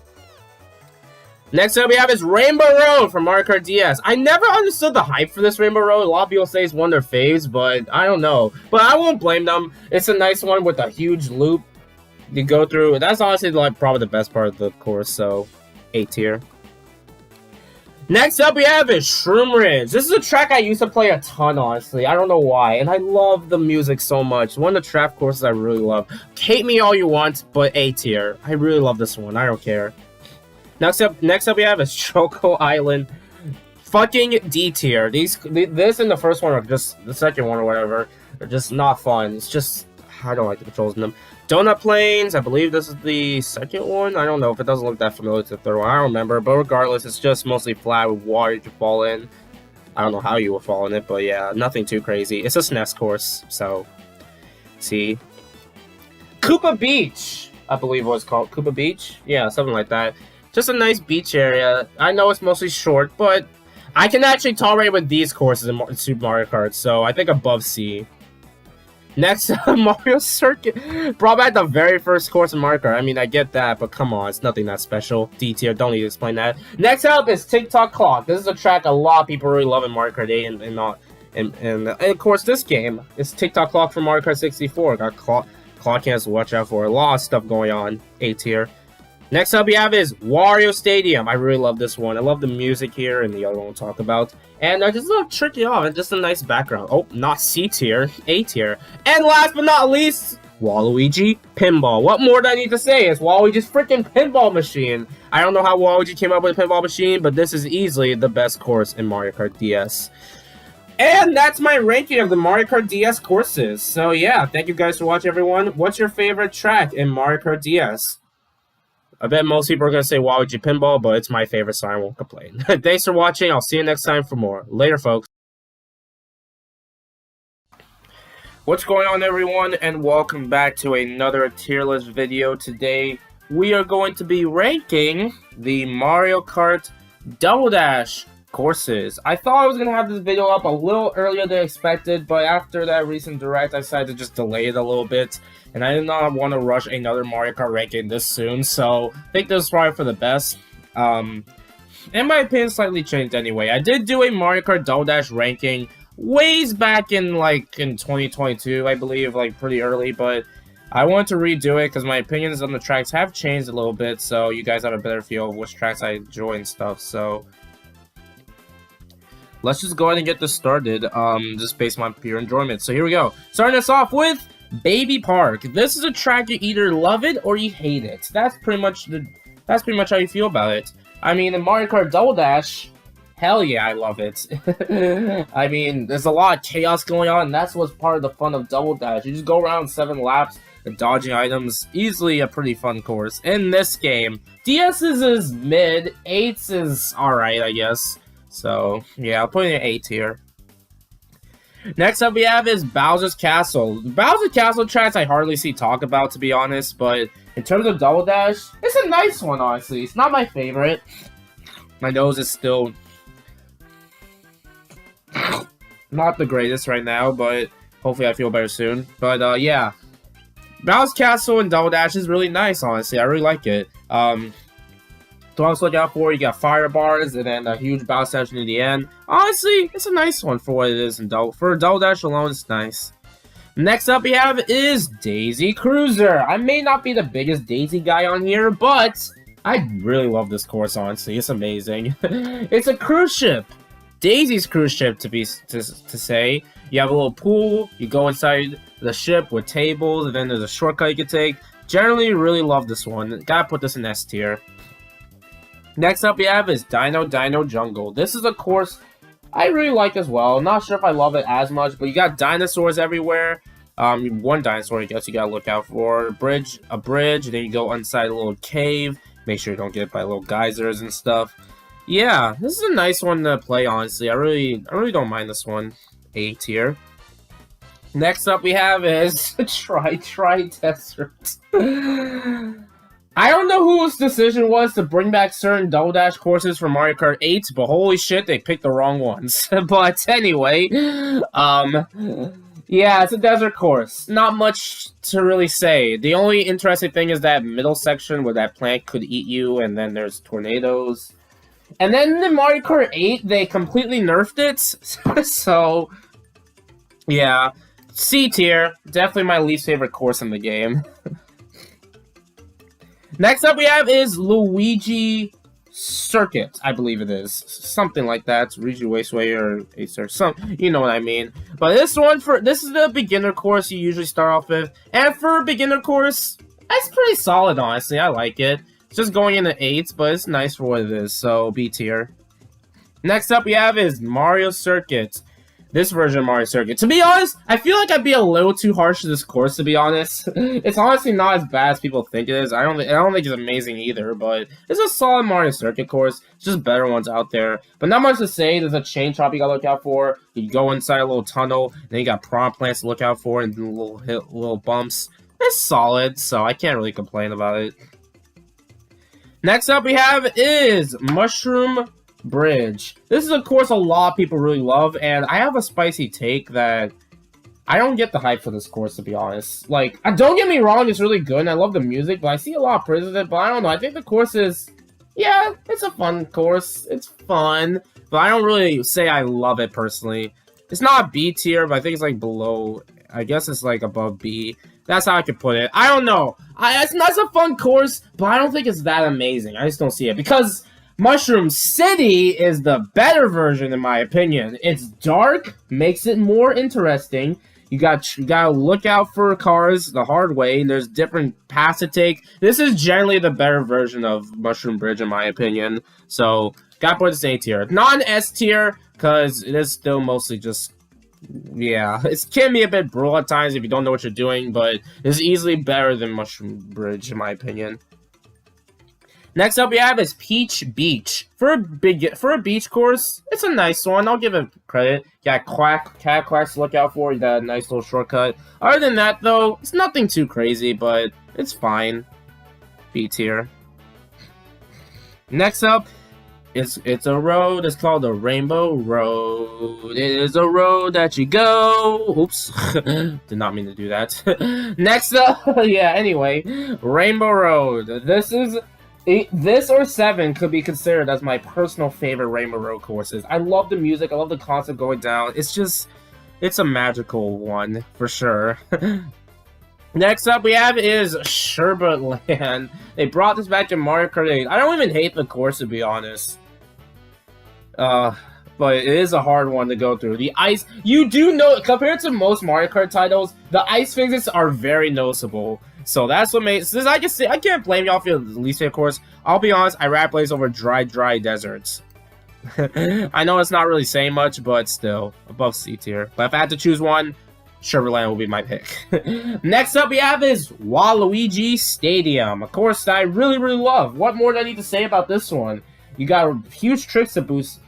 Next up we have is Rainbow Road from Mario Kart DS. I never understood the hype for this Rainbow Road. A lot of people say it's one of their faves, but I don't know. But I won't blame them. It's a nice one with a huge loop you go through. That's honestly like probably the best part of the course, so A tier. Next up we have is Shroom Ridge. This is a track I used to play a ton, honestly. I don't know why, and I love the music so much. One of the trap courses I really love. Hate me all you want, but A tier. I really love this one. I don't care. Next up we have is Choco Island. Fucking D tier. This and the first one are just, the second one or whatever, are just not fun. It's just, I don't like the controls in them. Donut Plains, I believe this is the second one. I don't know if it doesn't look that familiar to the third one. I don't remember, but regardless, it's just mostly flat with water you can fall in. I don't know how you will fall in it, but yeah, nothing too crazy. It's a SNES course, so see. Koopa Beach, I believe it was called. Koopa Beach? Yeah, something like that. Just a nice beach area. I know it's mostly short, but I can actually tolerate with these courses in Super Mario Kart, so I think above C. Next, Mario Circuit. Brought back the very first course in Mario Kart. I mean, I get that, but come on, it's nothing that special. D tier, don't need to explain that. Next up is TikTok Clock. This is a track a lot of people really love in Mario Kart 8 and And of course, this game is TikTok Clock for Mario Kart 64. Got clock cans to watch out for. A lot of stuff going on. A tier. Next up we have is Wario Stadium. I really love this one. I love the music here, and the other one we'll talk about. And just a little tricky off, and just a nice background. Oh, not C tier, A tier. And last but not least, Waluigi Pinball. What more do I need to say? It's Waluigi's freaking pinball machine. I don't know how Waluigi came up with a pinball machine, but this is easily the best course in Mario Kart DS. And that's my ranking of the Mario Kart DS courses. So yeah, thank you guys for watching, everyone. What's your favorite track in Mario Kart DS? I bet most people are going to say Waluigi Pinball, but it's my favorite, so I won't complain. Thanks for watching. I'll see you next time for more. Later, folks. What's going on, everyone, and welcome back to another tier list video. Today, we are going to be ranking the Mario Kart Double Dash courses. I thought I was going to have this video up a little earlier than expected, but after that recent direct, I decided to just delay it a little bit. And I did not want to rush another Mario Kart ranking this soon, so I think this is probably for the best. And my opinion slightly changed anyway. I did do a Mario Kart Double Dash ranking ways back in 2022, I believe, pretty early, but I wanted to redo it because my opinions on the tracks have changed a little bit, so you guys have a better feel of which tracks I enjoy and stuff. So let's just go ahead and get this started, just based on my pure enjoyment. So here we go. Starting us off with Baby Park. This is a track you either love it or you hate it. That's pretty much how you feel about it. I mean, in Mario Kart Double Dash, hell yeah, I love it. I mean, there's a lot of chaos going on, and that's what's part of the fun of Double Dash. You just go around 7 laps and dodging items. Easily a pretty fun course. In this game, DS's is mid, 8's is alright, I guess. So, yeah, I'll put it in 8 here. Next up we have is Bowser's Castle. Bowser's Castle tracks I hardly see talk about, to be honest, but in terms of Double Dash, it's a nice one, honestly. It's not my favorite. My nose is still not the greatest right now, but hopefully I feel better soon. But yeah, Bowser's Castle and Double Dash is really nice, honestly. I really like it. To also look out for, you got fire bars and then a huge bounce session in the end. Honestly, it's a nice one for what it is. And for Double Dash alone, it's nice. Next up we have is Daisy Cruiser. I may not be the biggest Daisy guy on here, but I really love this course, honestly. It's amazing. It's a cruise ship. Daisy's cruise ship, to say. You have a little pool, you go inside the ship with tables, and then there's a shortcut you can take. Generally, really love this one. Gotta put this in S tier. Next up we have is Dino Jungle. This is a course I really like as well. I'm not sure if I love it as much, but you got dinosaurs everywhere. One dinosaur I guess you gotta look out for. A bridge, and then you go inside a little cave. Make sure you don't get by little geysers and stuff. Yeah, this is a nice one to play, honestly. I really don't mind this one. A tier. Next up we have is Try Desert. I don't know whose decision was to bring back certain Double Dash courses from Mario Kart 8, but holy shit, they picked the wrong ones. But anyway, yeah, it's a desert course. Not much to really say. The only interesting thing is that middle section where that plant could eat you, and then there's tornadoes. And then in Mario Kart 8, they completely nerfed it. So, yeah, C tier. Definitely my least favorite course in the game. Next up we have is Luigi Circuit, I believe it is. Something like that. Luigi Raceway or Acer. You know what I mean. But this is the beginner course you usually start off with. And for a beginner course, it's pretty solid, honestly. I like it. It's just going into 8s, but it's nice for what it is. So B tier. Next up we have is Mario Circuit. This version of Mario Circuit. To be honest, I feel like I'd be a little too harsh to this course, to be honest. It's honestly not as bad as people think it is. I don't think it's amazing either, but it's a solid Mario Circuit course. It's just better ones out there. But not much to say. There's a chain chomp you gotta look out for. You go inside a little tunnel, then you got prawn plants to look out for, and little bumps. It's solid, so I can't really complain about it. Next up we have is Mushroom Bridge. This is a course a lot of people really love, and I have a spicy take that I don't get the hype for this course, to be honest. Like, don't get me wrong, it's really good, and I love the music, but I see a lot of praise of it, but I don't know, I think the course is, yeah, it's a fun course, it's fun, but I don't really say I love it personally. It's not B tier, but I think it's like below. I guess it's like above B. That's how I could put it. I don't know. It's a fun course, but I don't think it's that amazing. I just don't see it. Because Mushroom City is the better version, in my opinion. It's dark, makes it more interesting. You gotta look out for cars the hard way. There's different paths to take. This is generally the better version of Mushroom Bridge, in my opinion. So, gotta put this A tier. Non-S tier, because it is still mostly just... Yeah, it can be a bit brutal at times if you don't know what you're doing, but it's easily better than Mushroom Bridge, in my opinion. Next up we have is Peach Beach. For a beach course, it's a nice one. I'll give it credit. You got cat quacks to look out for. You got a nice little shortcut. Other than that, though, it's nothing too crazy, but it's fine. B tier. Next up, it's a road. It's called the Rainbow Road. It is a road that you go. Oops, did not mean to do that. Next up, yeah. Anyway, Rainbow Road. This or 7 could be considered as my personal favorite Rainbow Road courses. I love the music. I love the concept going down. It's a magical one, for sure. Next up we have is Sherbet Land. They brought this back to Mario Kart 8. I don't even hate the course, to be honest. But it is a hard one to go through. The ice... You do know... Compared to most Mario Kart titles, the ice physics are very noticeable. So that's what makes this. I can't blame y'all for your least favorite course. I'll be honest, I rather play over dry deserts. I know it's not really saying much, but still above C tier. But if I had to choose one, Sugarland will be my pick. Next up we have is Waluigi Stadium, a course that I really love. What more do I need to say about this one? You got huge tricks to boost,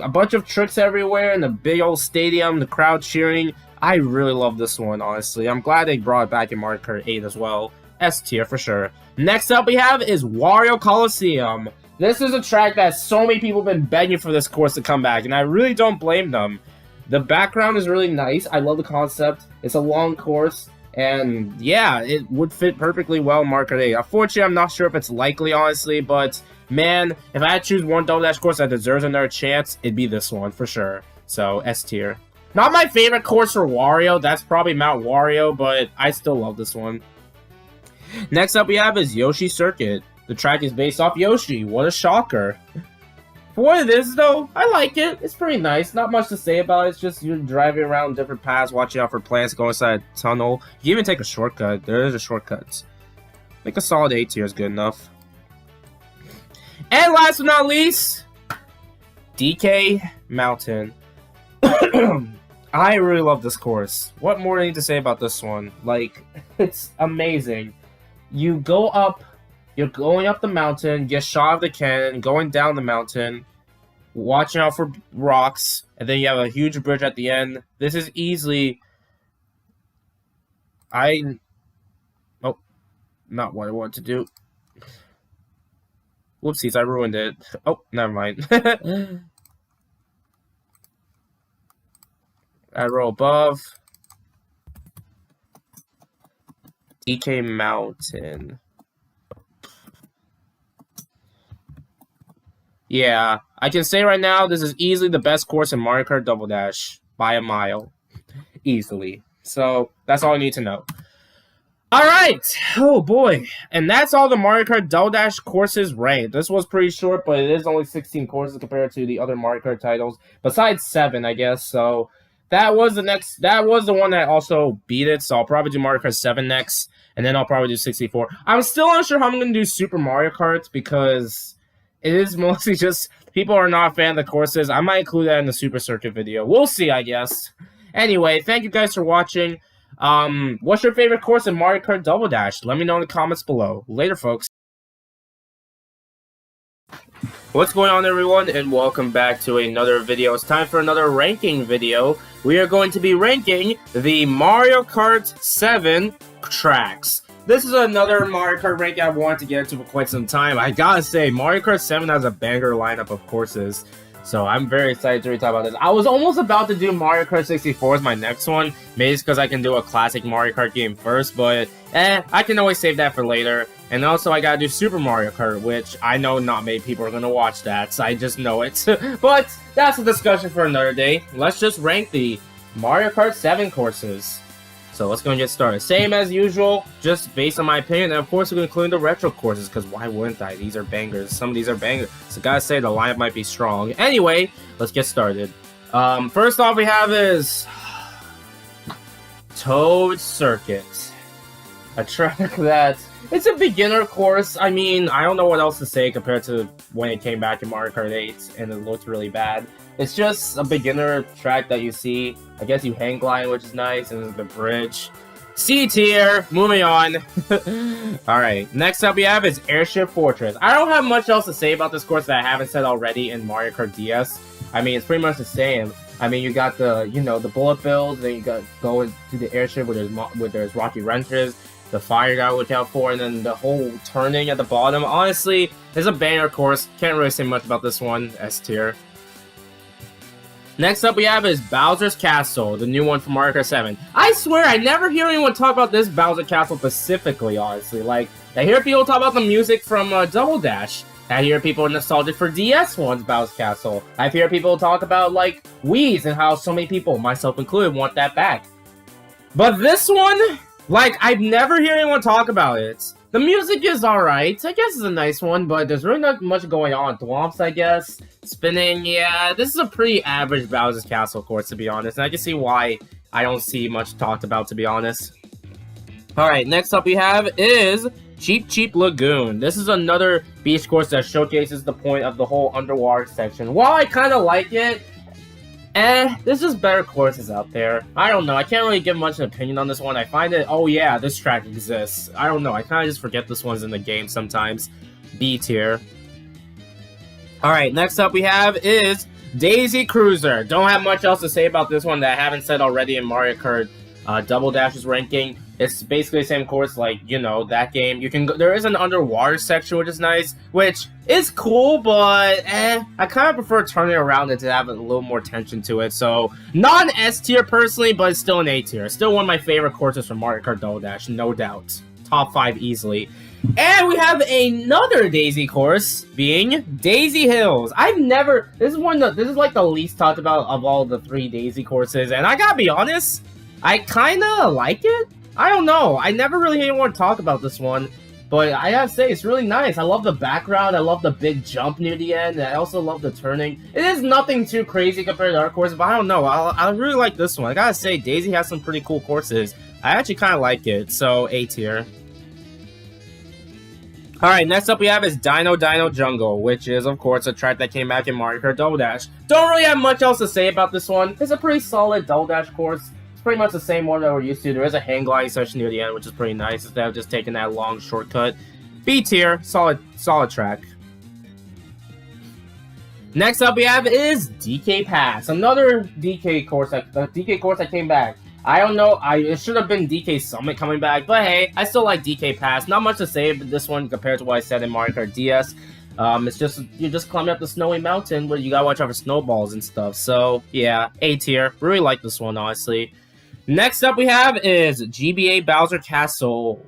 a bunch of tricks everywhere, and the big old stadium, the crowd cheering. I really love this one, honestly. I'm glad they brought it back in Mario Kart 8 as well. S tier for sure. Next up we have is Wario Coliseum. This is a track that so many people have been begging for this course to come back, and I really don't blame them. The background is really nice. I love the concept. It's a long course, and yeah, it would fit perfectly well in Mario Kart 8. Unfortunately, I'm not sure if it's likely, honestly, but man, if I had to choose one Double Dash course that deserves another chance, it'd be this one for sure. So, S tier. Not my favorite course for Wario. That's probably Mount Wario, but I still love this one. Next up we have is Yoshi Circuit. The track is based off Yoshi. What a shocker. For what it is, though, I like it. It's pretty nice. Not much to say about it. It's just you're driving around different paths, watching out for plants, go inside a tunnel. You can even take a shortcut. There is a shortcut. I think a solid A tier is good enough. And last but not least, DK Mountain. I really love this course. What more do I need to say about this one? Like, it's amazing. You go up, you're going up the mountain, get shot of the cannon, going down the mountain, watching out for rocks, and then you have a huge bridge at the end. This is easily... Oh, not what I wanted to do. Whoopsies, I ruined it. Oh, never mind. Arrow above. DK Mountain. Yeah, I can say right now, this is easily the best course in Mario Kart Double Dash. By a mile. Easily. So, that's all I need to know. Alright! Oh boy. And that's all the Mario Kart Double Dash courses ranked. This was pretty short, but it is only 16 courses compared to the other Mario Kart titles. Besides 7, I guess, so... That was the one that also beat it, so I'll probably do Mario Kart 7 next, and then I'll probably do 64. I'm still unsure how I'm going to do Super Mario Kart, because it is mostly just, people are not a fan of the courses. I might include that in the Super Circuit video. We'll see, I guess. Anyway, thank you guys for watching. What's your favorite course in Mario Kart Double Dash? Let me know in the comments below. Later, folks. What's going on, everyone, and welcome back to another video. It's time for another ranking video. We are going to be ranking the Mario Kart 7 tracks. This is another Mario Kart ranking I've wanted to get into for quite some time. I gotta say, Mario Kart 7 has a banger lineup of courses, so I'm very excited to really talk about this. I was almost about to do Mario Kart 64 as my next one, maybe it's because I can do a classic Mario Kart game first, but I can always save that for later. And also, I gotta do Super Mario Kart, which I know not many people are gonna watch that, so I just know it. But that's a discussion for another day. Let's just rank the Mario Kart 7 courses. So let's go and get started. Same as usual, just based on my opinion, and of course we're going to include the retro courses, because why wouldn't I? These are bangers. Some of these are bangers. So gotta say, the lineup might be strong. Anyway, let's get started. First off we have is Toad Circuit. A track that, it's a beginner course. I mean, I don't know what else to say compared to when it came back in Mario Kart 8, and it looked really bad. It's just a beginner track that you see. I guess you hang glide, which is nice, and there's the bridge. C tier, moving on. Alright, next up we have is Airship Fortress. I don't have much else to say about this course that I haven't said already in Mario Kart DS. I mean, it's pretty much the same. I mean, you got the, you know, the bullet build, then you got going to the airship where there's rocky wrenches, the fire you gotta look out for, and then the whole turning at the bottom. Honestly, it's a banger course. Can't really say much about this one, S tier. Next up we have is Bowser's Castle, the new one from Mario Kart 7. I swear, I never hear anyone talk about this Bowser Castle specifically, honestly. Like, I hear people talk about the music from Double Dash. I hear people nostalgic for DS one's Bowser's Castle. I hear people talk about, like, Wii's and how so many people, myself included, want that back. But this one, like, I've never heard anyone talk about it. The music is alright. I guess it's a nice one, but there's really not much going on. Thwomps, I guess. Spinning, yeah. This is a pretty average Bowser's Castle course, to be honest. And I can see why I don't see much talked about, to be honest. Alright, next up we have is Cheep Cheep Lagoon. This is another beach course that showcases the point of the whole underwater section. While I kind of like it, there's just better courses out there. I don't know. I can't really give much an opinion on this one. I find it, oh yeah, this track exists. I don't know. I kind of just forget this one's in the game sometimes. B tier. Alright, next up we have is Daisy Cruiser. Don't have much else to say about this one that I haven't said already in Mario Kart Double Dash's ranking. It's basically the same course, like, you know, that game. You can go, there is an underwater section, which is nice, which is cool, but I kind of prefer turning around and to have a little more tension to it. So, not an S tier personally, but it's still an A tier. Still one of my favorite courses from Mario Kart Double Dash, no doubt. Top 5 easily. And we have another Daisy course, being Daisy Hills. This is like the least talked about of all the 3 Daisy courses, and I gotta be honest, I kinda like it. I don't know. I never really hear anyone talk about this one, but I gotta say, it's really nice. I love the background. I love the big jump near the end. And I also love the turning. It is nothing too crazy compared to other courses, but I don't know. I really like this one. I gotta say, Daisy has some pretty cool courses. I actually kind of like it, so A tier. Alright, next up we have is Dino Dino Jungle, which is, of course, a track that came back in Mario Kart Double Dash. Don't really have much else to say about this one. It's a pretty solid Double Dash course. Pretty much the same one that we're used to. There is a hang gliding section near the end, which is pretty nice, instead of just taking that long shortcut. B tier, solid track. Next up we have is DK Pass, another DK course that came back. I don't know, it should have been DK Summit coming back, but hey, I still like DK Pass. Not much to say about this one compared to what I said in Mario Kart DS. It's just, you're just climbing up the snowy mountain where you gotta watch out for snowballs and stuff. So, yeah, A tier. Really like this one, honestly. Next up we have is GBA Bowser Castle.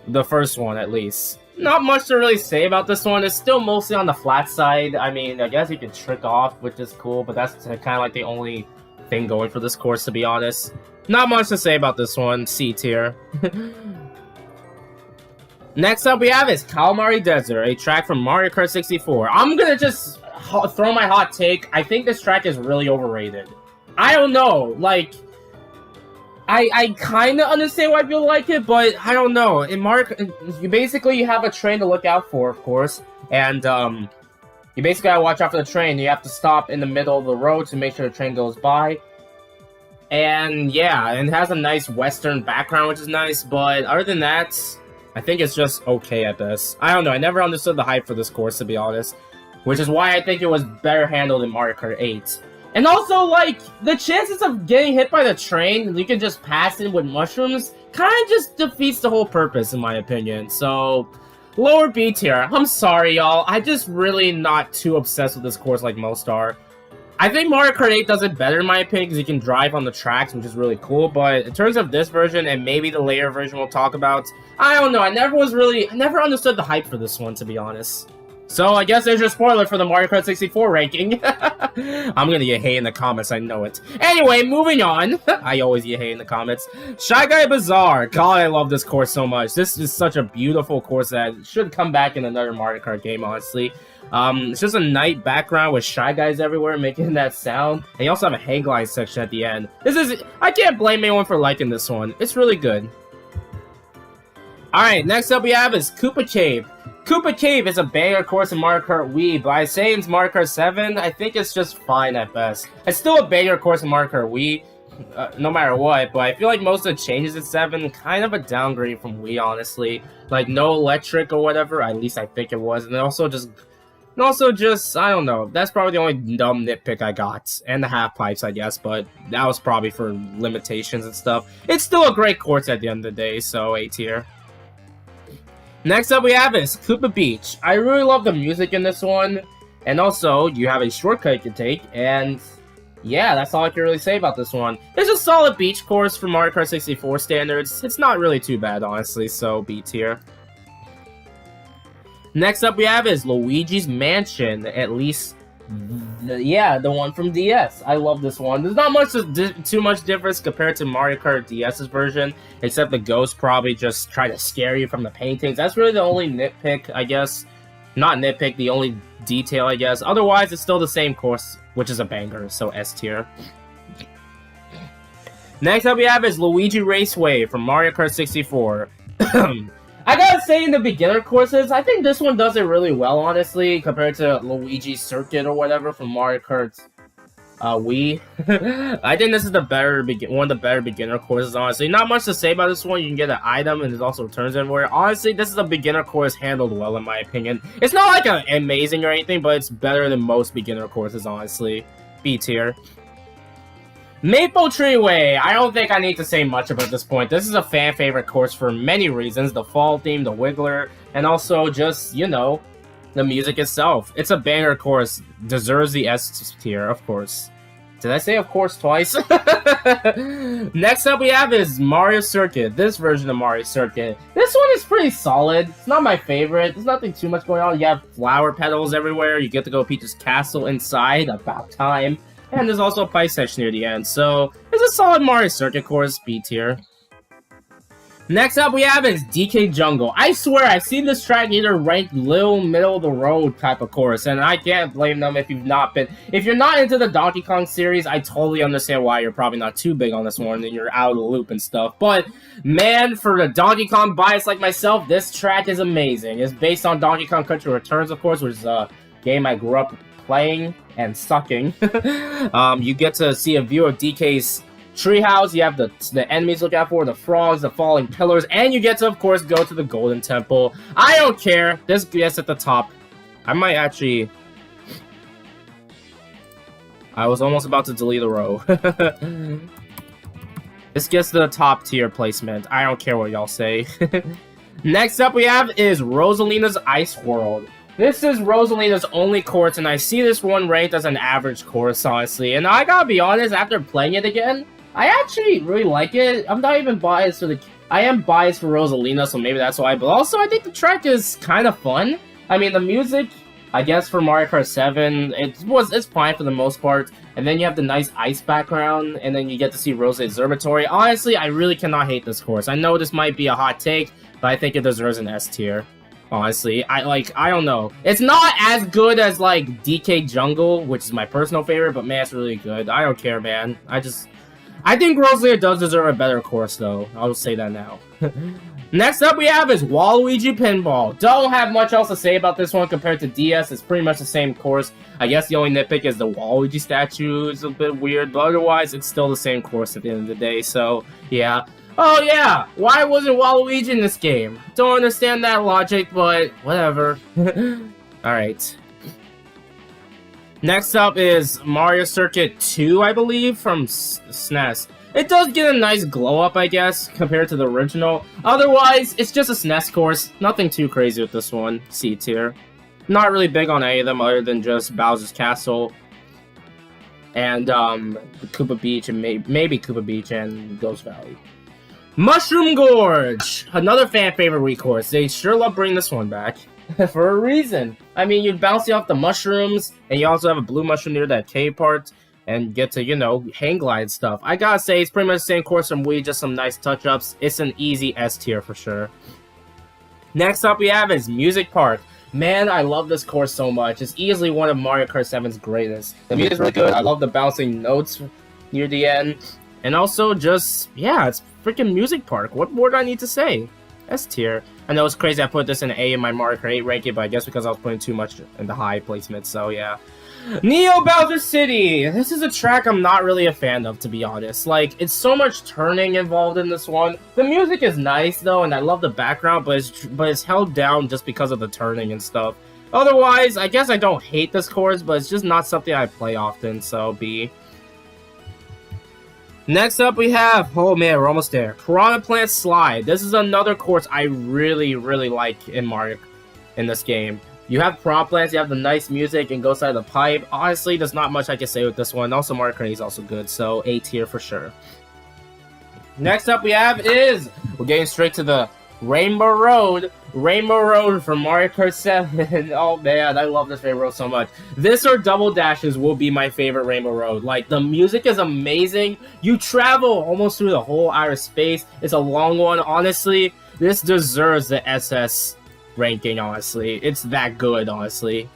The first one, at least. Not much to really say about this one. It's still mostly on the flat side. I mean, I guess you can trick off, which is cool, but that's kind of like the only thing going for this course, to be honest. Not much to say about this one. C tier. Next up we have is Calamari Desert, a track from Mario Kart 64. I'm gonna just throw my hot take. I think this track is really overrated. I don't know, like, I kind of understand why people like it, but I don't know. In Mario, you have a train to look out for, of course, and you basically gotta watch out for the train. You have to stop in the middle of the road to make sure the train goes by. And yeah, and it has a nice western background, which is nice, but other than that, I think it's just okay at best. I don't know, I never understood the hype for this course, to be honest, which is why I think it was better handled in Mario Kart 8. And also, like, the chances of getting hit by the train, and you can just pass it with mushrooms, kind of just defeats the whole purpose, in my opinion. So, lower B tier. I'm sorry, y'all. I'm just really not too obsessed with this course like most are. I think Mario Kart 8 does it better, in my opinion, because you can drive on the tracks, which is really cool. But in terms of this version, and maybe the later version we'll talk about, I don't know. I never understood the hype for this one, to be honest. So I guess there's your spoiler for the Mario Kart 64 ranking. I'm gonna get hate in the comments, I know it. Anyway, moving on. I always get hate in the comments. Shy Guy Bazaar. God, I love this course so much. This is such a beautiful course that should come back in another Mario Kart game, honestly. It's just a night background with Shy Guys everywhere making that sound. And you also have a hang glide section at the end. I can't blame anyone for liking this one. It's really good. Alright, next up we have is Koopa Cave. Koopa Cave is a banger course in Mario Kart Wii, but I say in Mario Kart 7, I think it's just fine at best. It's still a banger course in Mario Kart Wii, no matter what, but I feel like most of the changes in 7, kind of a downgrade from Wii, honestly. Like, no electric or whatever, at least I think it was, and also just, I don't know, that's probably the only dumb nitpick I got. And the half pipes, I guess, but that was probably for limitations and stuff. It's still a great course at the end of the day, so A tier. Next up we have is Koopa Beach. I really love the music in this one, and also you have a shortcut you can take, and yeah, that's all I can really say about this one. It's a solid beach course for Mario Kart 64 standards. It's not really too bad, honestly, so B tier. Next up we have is Luigi's Mansion, at least, yeah, the one from DS. I love this one. There's not much too much difference compared to Mario Kart DS's version, except the ghosts probably just try to scare you from the paintings. That's really the only nitpick, I guess. Not nitpick, the only detail, I guess. Otherwise, it's still the same course, which is a banger, so S tier. Next up we have is Luigi Raceway from Mario Kart 64. I gotta say, in the beginner courses, I think this one does it really well, honestly, compared to Luigi's Circuit or whatever from Mario Kart Wii. I think this is one of the better beginner courses, honestly. Not much to say about this one. You can get an item, and there's also returns everywhere. Honestly, this is a beginner course handled well, in my opinion. It's not like amazing or anything, but it's better than most beginner courses, honestly. B tier. Maple Tree Way! I don't think I need to say much about this point. This is a fan favorite course for many reasons. The fall theme, the Wiggler, and also just, you know, the music itself. It's a banger course. Deserves the S tier, of course. Did I say of course twice? Next up we have is Mario Circuit. This version of Mario Circuit. This one is pretty solid. It's not my favorite. There's nothing too much going on. You have flower petals everywhere. You get to go Peach's castle inside. About time. And there's also a pipe section near the end, so it's a solid Mario Circuit course, B tier. Next up we have is DK Jungle. I swear I've seen this track either ranked little middle of the road type of course, and I can't blame them if you're not into the Donkey Kong series. I totally understand why you're probably not too big on this one and you're out of the loop and stuff. But man, for the Donkey Kong bias like myself, this track is amazing. It's based on Donkey Kong Country Returns, of course, which is a game I grew up playing and sucking. You get to see a view of DK's treehouse. You have the enemies to look out for, the frogs, the falling pillars, and you get to, of course, go to the Golden Temple. I don't care. This gets at the top. I might actually... I was almost about to delete a row. This gets the top tier placement. I don't care what y'all say. Next up we have is Rosalina's Ice World. This is Rosalina's only course, and I see this one ranked as an average course, honestly. And I gotta be honest, after playing it again, I actually really like it. I'm not even biased for I am biased for Rosalina, so maybe that's why. But also, I think the track is kind of fun. I mean, the music, I guess for Mario Kart 7, it's fine for the most part. And then you have the nice ice background, and then you get to see Rose Observatory. Honestly, I really cannot hate this course. I know this might be a hot take, but I think it deserves an S tier. Honestly, I don't know. It's not as good as, like, DK Jungle, which is my personal favorite, but man, it's really good. I don't care, man. I think Rosalina does deserve a better course, though. I'll just say that now. Next up we have is Waluigi Pinball. Don't have much else to say about this one compared to DS. It's pretty much the same course. I guess the only nitpick is the Waluigi statue is a bit weird, but otherwise, it's still the same course at the end of the day, so, yeah. Oh yeah, why wasn't Waluigi in this game? Don't understand that logic, but whatever. Alright. Next up is Mario Circuit 2, I believe, from SNES. It does get a nice glow up, I guess, compared to the original. Otherwise, it's just a SNES course. Nothing too crazy with this one. C tier. Not really big on any of them other than just Bowser's Castle and Koopa Beach and maybe Koopa Beach and Ghost Valley. Mushroom Gorge! Another fan favorite Wii course. They sure love bringing this one back. for a reason. I mean, you're bouncing off the mushrooms, and you also have a blue mushroom near that cave part, and get to, you know, hang glide stuff. I gotta say, it's pretty much the same course from Wii, just some nice touch-ups. It's an easy S tier for sure. Next up we have is Music Park. Man, I love this course so much. It's easily one of Mario Kart 7's greatest. The music is really good. I love the bouncing notes near the end. And also just, yeah, it's freaking Music Park. What more do I need to say? S tier. I know it's crazy I put this in A in my Mario Kart 8 ranking, but I guess because I was putting too much in the high placement, so yeah. Neo Bowser City! This is a track I'm not really a fan of, to be honest. Like, it's so much turning involved in this one. The music is nice, though, and I love the background, but it's held down just because of the turning and stuff. Otherwise, I guess I don't hate this course, but it's just not something I play often, so B. Next up, we have, oh man, we're almost there. Piranha Plant Slide. This is another course I really, really like in Mario, in this game. You have Piranha Plants, you have the nice music, and go inside the pipe. Honestly, there's not much I can say with this one. Also, Mario Kart 8 is also good, so A tier for sure. Next up we have is, we're getting straight to the Rainbow Road. Rainbow Road from Mario Kart 7. Oh man, I love this Rainbow Road so much. This or Double Dashes will be my favorite Rainbow Road. Like, the music is amazing. You travel almost through the whole outer space. It's a long one. Honestly, this deserves the SS ranking, honestly. It's that good, honestly.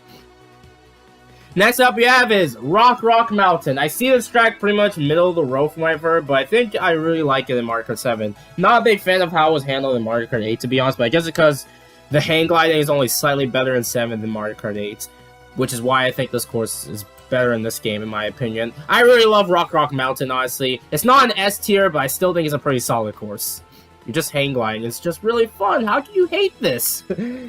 Next up we have is Rock Mountain. I see this track pretty much middle of the road from what I've heard, but I think I really like it in Mario Kart 7. Not a big fan of how it was handled in Mario Kart 8, to be honest, but I guess because the hang gliding is only slightly better in 7 than Mario Kart 8, which is why I think this course is better in this game, in my opinion. I really love Rock Mountain, honestly. It's not an S tier, but I still think it's a pretty solid course. You just hang glide. It's just really fun. How can you hate this?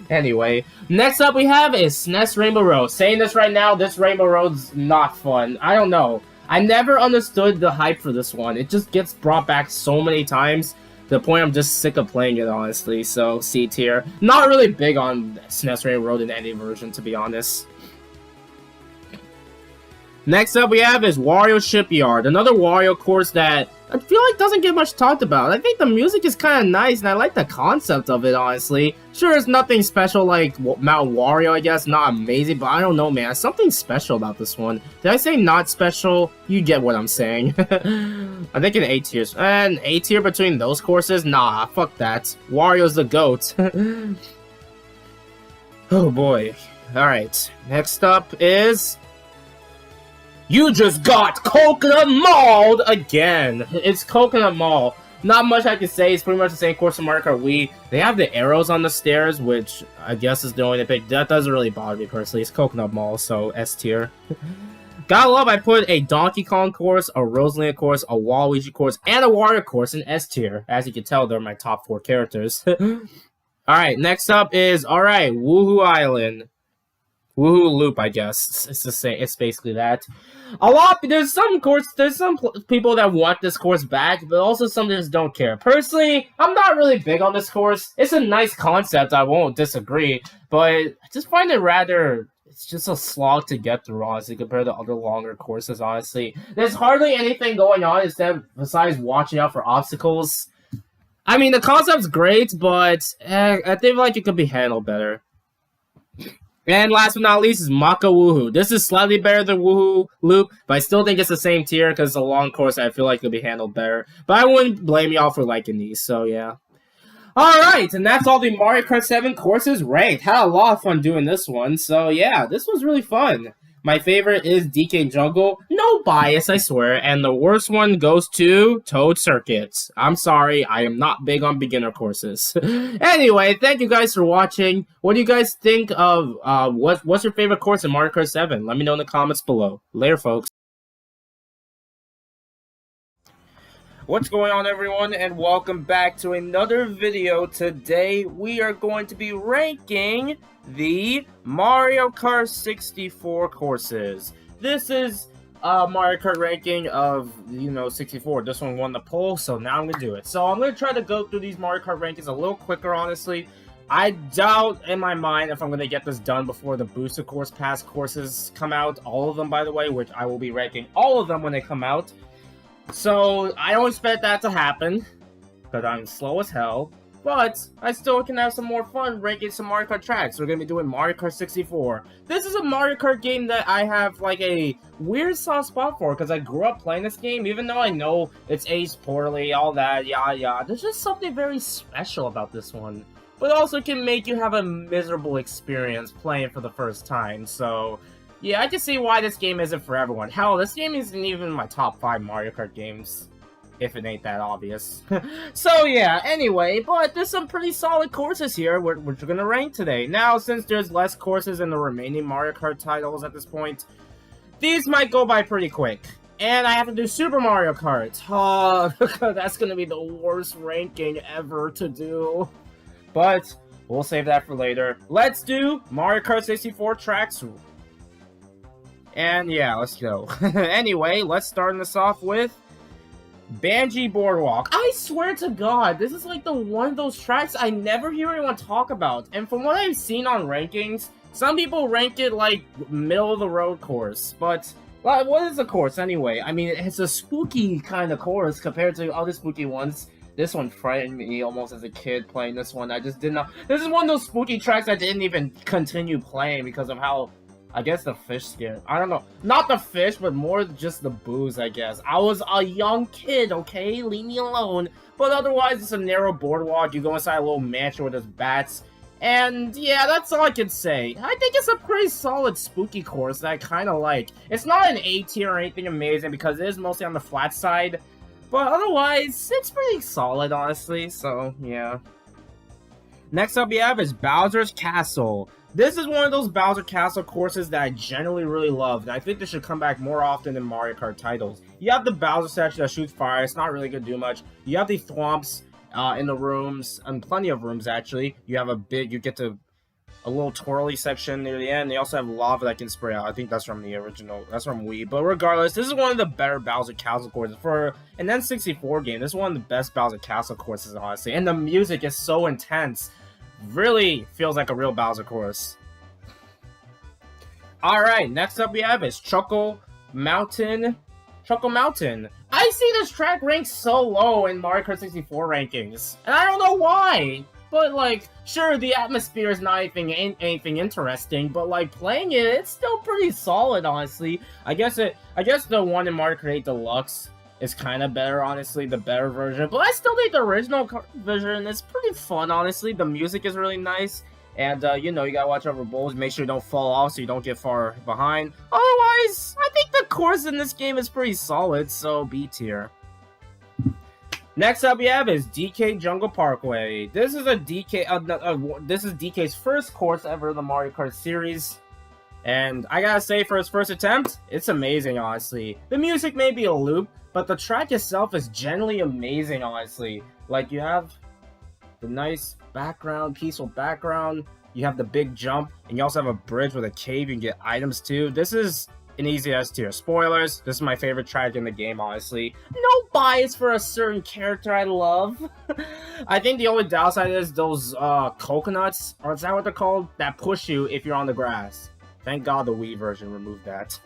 Anyway, next up we have is SNES Rainbow Road. Saying this right now, this Rainbow Road's not fun. I don't know. I never understood the hype for this one. It just gets brought back so many times, to the point I'm just sick of playing it, honestly. So, C tier. Not really big on SNES Rainbow Road in any version, to be honest. Next up we have is Wario Shipyard, another Wario course that I feel like doesn't get much talked about. I think the music is kind of nice, and I like the concept of it, honestly. Sure, it's nothing special like Mount Wario, I guess, not amazing, but I don't know, man. Something special about this one. Did I say not special? You get what I'm saying. I think in A tier. And A tier between those courses? Nah, fuck that. Wario's the GOAT. Oh boy. Alright, next up is... You just got Coconut Mall again! It's Coconut Mall. Not much I can say. It's pretty much the same course in Mario Kart Wii. They have the arrows on the stairs, which I guess is the only thing. That doesn't really bother me personally. It's Coconut Mall, so S tier. Gotta love, I put a Donkey Kong course, a Rosalina course, a Waluigi course, and a Wario course in S tier. As you can tell, they're my top 4 characters. Alright, next up is, alright, Woohoo Island. Woohoo Loop, I guess. It's the same. It's basically that. There's some people that want this course back, but also some that just don't care. Personally, I'm not really big on this course. It's a nice concept, I won't disagree, but I just find it rather... It's just a slog to get through, honestly, compared to other longer courses, honestly. There's hardly anything going on besides watching out for obstacles. I mean, the concept's great, but I think like it could be handled better. And last but not least is Maka Woohoo. This is slightly better than Woohoo Loop, but I still think it's the same tier because it's a long course. I feel like it could be handled better. But I wouldn't blame y'all for liking these, so yeah. Alright, and that's all the Mario Kart 7 courses ranked. Had a lot of fun doing this one, so yeah, this was really fun. My favorite is DK Jungle. No bias, I swear. And the worst one goes to Toad Circuit. I'm sorry, I am not big on beginner courses. Anyway, thank you guys for watching. What do you guys think of, what's your favorite course in Mario Kart 7? Let me know in the comments below. Later, folks. What's going on, everyone, and welcome back to another video. Today we are going to be ranking the Mario Kart 64 courses. This is Mario Kart ranking of, 64. This one won the poll, so now I'm gonna do it. So I'm gonna try to go through these Mario Kart rankings a little quicker, honestly. I doubt in my mind if I'm gonna get this done before the Booster Course Pass courses come out. All of them, by the way, which I will be ranking all of them when they come out. So, I don't expect that to happen, because I'm slow as hell. but I still can have some more fun ranking some Mario Kart tracks. We're going to be doing Mario Kart 64. This is a Mario Kart game that I have like a weird soft spot for because I grew up playing this game, even though I know it's aged poorly, all that, yeah. There's just something very special about this one. But also can make you have a miserable experience playing for the first time, so yeah, I can see why this game isn't for everyone. Hell, this game isn't even my top 5 Mario Kart games. If it ain't that obvious. So yeah, anyway, but there's some pretty solid courses here which we're gonna rank today. Now, since there's less courses in the remaining Mario Kart titles at this point, these might go by pretty quick. And I have to do Super Mario Kart. Oh, that's gonna be the worst ranking ever to do. But we'll save that for later. Let's do Mario Kart 64 tracks. And yeah, let's go. Anyway, let's start this off with Banji Boardwalk. I swear to God, this is like the one of those tracks I never hear anyone talk about. And from what I've seen on rankings, some people rank it like middle of the road course. But what is a course anyway? I mean, it's a spooky kind of course compared to other spooky ones. This one frightened me almost as a kid playing this one. I just did not. This is one of those spooky tracks I didn't even continue playing because of how, I guess, the fish scared. I don't know. Not the fish, but more just the booze, I guess. I was a young kid, okay? Leave me alone. But otherwise, it's a narrow boardwalk. You go inside a little mansion where there's bats. And yeah, that's all I can say. I think it's a pretty solid spooky course that I kind of like. It's not an A tier or anything amazing because it is mostly on the flat side. But otherwise, it's pretty solid, honestly. So, yeah. Next up we have is Bowser's Castle. This is one of those Bowser Castle courses that I generally really love, and I think this should come back more often in Mario Kart titles. You have the Bowser section that shoots fire, it's not really going to do much. You have the thwomps in the rooms, and plenty of rooms actually. You have you get to a little twirly section near the end. They also have lava that can spray out. I think that's from the original, that's from Wii. But regardless, this is one of the better Bowser Castle courses. For an N64 game, this is one of the best Bowser Castle courses, honestly. And the music is so intense. Really feels like a real Bowser course. Alright, next up we have is Choco Mountain. I see this track ranked so low in Mario Kart 64 rankings. And I don't know why. But like, sure, the atmosphere is not anything interesting, but like playing it, it's still pretty solid, honestly. I guess the one in Mario Kart 8 Deluxe is kind of better, honestly, the better version. But I still think the original version is pretty fun, honestly. The music is really nice. And, you know, you gotta watch out for bowls. Make sure you don't fall off so you don't get far behind. Otherwise, I think the course in this game is pretty solid, so B tier. Next up we have is DK Jungle Parkway. This is this is DK's first course ever in the Mario Kart series. And I gotta say, for his first attempt, it's amazing, honestly. The music may be a loop, but the track itself is generally amazing, honestly. Like, you have the nice background, peaceful background, you have the big jump, and you also have a bridge with a cave you can get items to. This is an easy S tier. Spoilers, this is my favorite track in the game, honestly. No bias for a certain character I love. I think the only downside is those coconuts, or is that what they're called? That push you if you're on the grass. Thank God the Wii version removed that.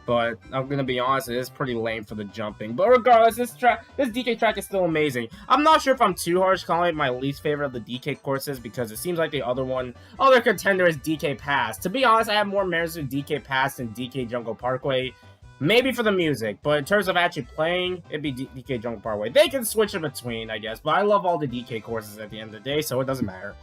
But I'm gonna be honest, it is pretty lame for the jumping. But regardless, this DK track is still amazing. I'm not sure if I'm too harsh calling it my least favorite of the DK courses because it seems like the other contender is DK Pass. To be honest, I have more merits with DK Pass than DK Jungle Parkway. Maybe for the music, but in terms of actually playing, it'd be DK Jungle Parkway. They can switch in between, I guess, but I love all the DK courses at the end of the day, so it doesn't matter.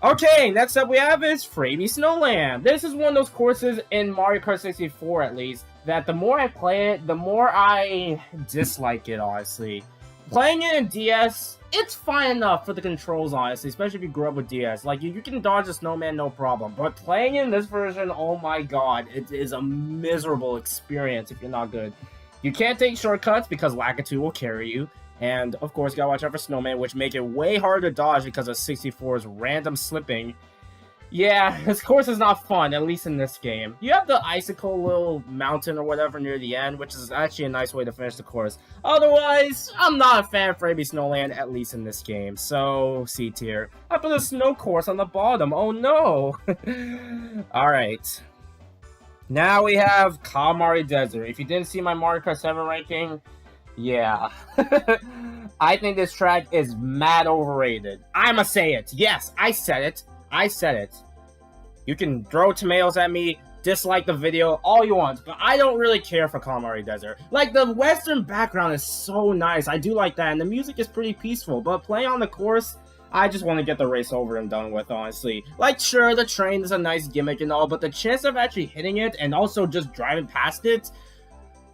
Okay, next up we have is Frabie Snowland. This is one of those courses in Mario Kart 64, at least, that the more I play it, the more I dislike it, honestly. Playing it in DS, it's fine enough for the controls, honestly, especially if you grew up with DS. Like, you can dodge a snowman, no problem. But playing in this version, oh my god, it is a miserable experience if you're not good. You can't take shortcuts because Lakitu will carry you. And, of course, you gotta watch out for snowman, which make it way harder to dodge because of 64's random slipping. Yeah, this course is not fun, at least in this game. You have the icicle little mountain or whatever near the end, which is actually a nice way to finish the course. Otherwise, I'm not a fan of Frabie Snowland, at least in this game. So, C tier. I put a snow course on the bottom. Oh no! Alright. Now we have Kalimari Desert. If you didn't see my Mario Kart 7 ranking, yeah. I think this track is mad overrated. I'ma say it. Yes, I said it. I said it. You can throw tomatoes at me, dislike the video, all you want, but I don't really care for Calamari Desert. Like, the western background is so nice. I do like that, and the music is pretty peaceful, but playing on the course, I just want to get the race over and done with, honestly. Like, sure, the train is a nice gimmick and all, but the chance of actually hitting it and also just driving past it,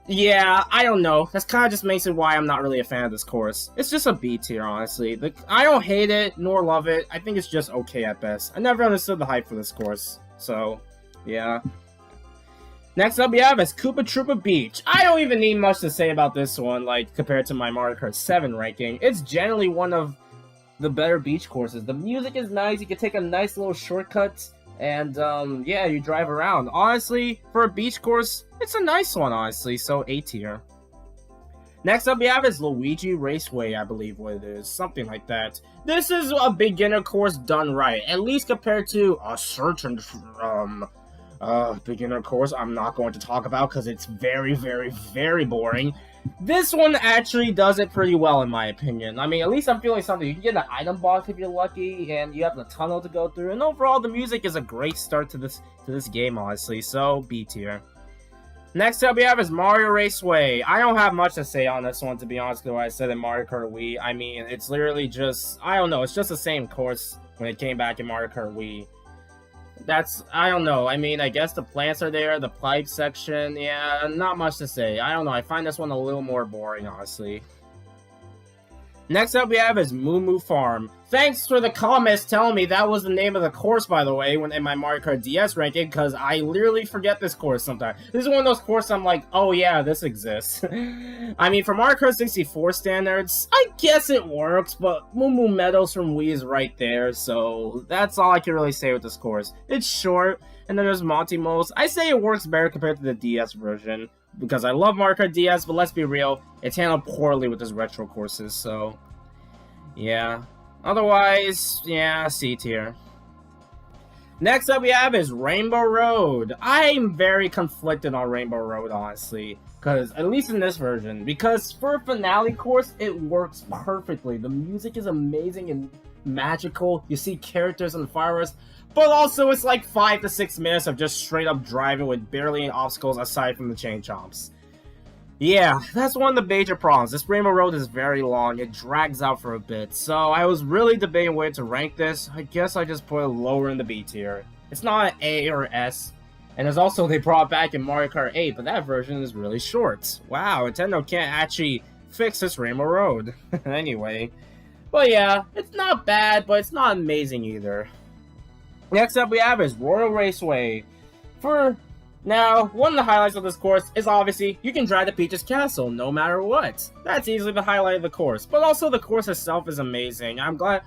yeah, I don't know. That's kind of just makes it why I'm not really a fan of this course. It's just a B tier, honestly. I don't hate it, nor love it. I think it's just okay at best. I never understood the hype for this course, so, yeah. Next up we have is Koopa Troopa Beach. I don't even need much to say about this one, like, compared to my Mario Kart 7 ranking. It's generally one of the better beach courses. The music is nice, you can take a nice little shortcut, and, yeah, you drive around. Honestly, for a beach course, it's a nice one, honestly, so A tier. Next up we have is Luigi Raceway, I believe what it is, something like that. This is a beginner course done right, at least compared to a certain, beginner course I'm not going to talk about because it's very, very, very boring. This one actually does it pretty well in my opinion. I mean, at least I'm feeling something. You can get an item box if you're lucky, and you have the tunnel to go through, and overall the music is a great start to this game, honestly, so B tier. Next up we have is Mario Raceway. I don't have much to say on this one, to be honest, with what I said in Mario Kart Wii. I mean, it's literally just, I don't know, it's just the same course when it came back in Mario Kart Wii. I don't know, I mean, I guess the plants are there, the pipe section, yeah, not much to say. I don't know, I find this one a little more boring, honestly. Next up we have is Moo Moo Farm. Thanks for the comments telling me that was the name of the course, by the way, when in my Mario Kart DS ranking, because I literally forget this course sometimes. This is one of those courses I'm like, oh yeah, this exists. I mean, for Mario Kart 64 standards, I guess it works, but Moo Moo Meadows from Wii is right there, so that's all I can really say with this course. It's short, and then there's Monty Moles. I say it works better compared to the DS version, because I love Mario Kart DS, but let's be real, it's handled poorly with these retro courses, so yeah. Otherwise, yeah, C tier. Next up we have is Rainbow Road. I'm very conflicted on Rainbow Road, honestly, because at least in this version, because for a finale course, it works perfectly. The music is amazing and magical. You see characters and fireworks, but also it's like 5 to 6 minutes of just straight up driving with barely any obstacles aside from the chain chomps. Yeah, that's one of the major problems. This Rainbow Road is very long. It drags out for a bit. So I was really debating where to rank this. I guess I just put it lower in the B tier. It's not an A or S. And there's also, they brought back in Mario Kart 8, but that version is really short. Wow, Nintendo can't actually fix this Rainbow Road. Anyway. But yeah, it's not bad, but it's not amazing either. Next up we have is Royal Raceway. Now, one of the highlights of this course is obviously you can drive to Peach's Castle no matter what. That's easily the highlight of the course. But also the course itself is amazing. I'm glad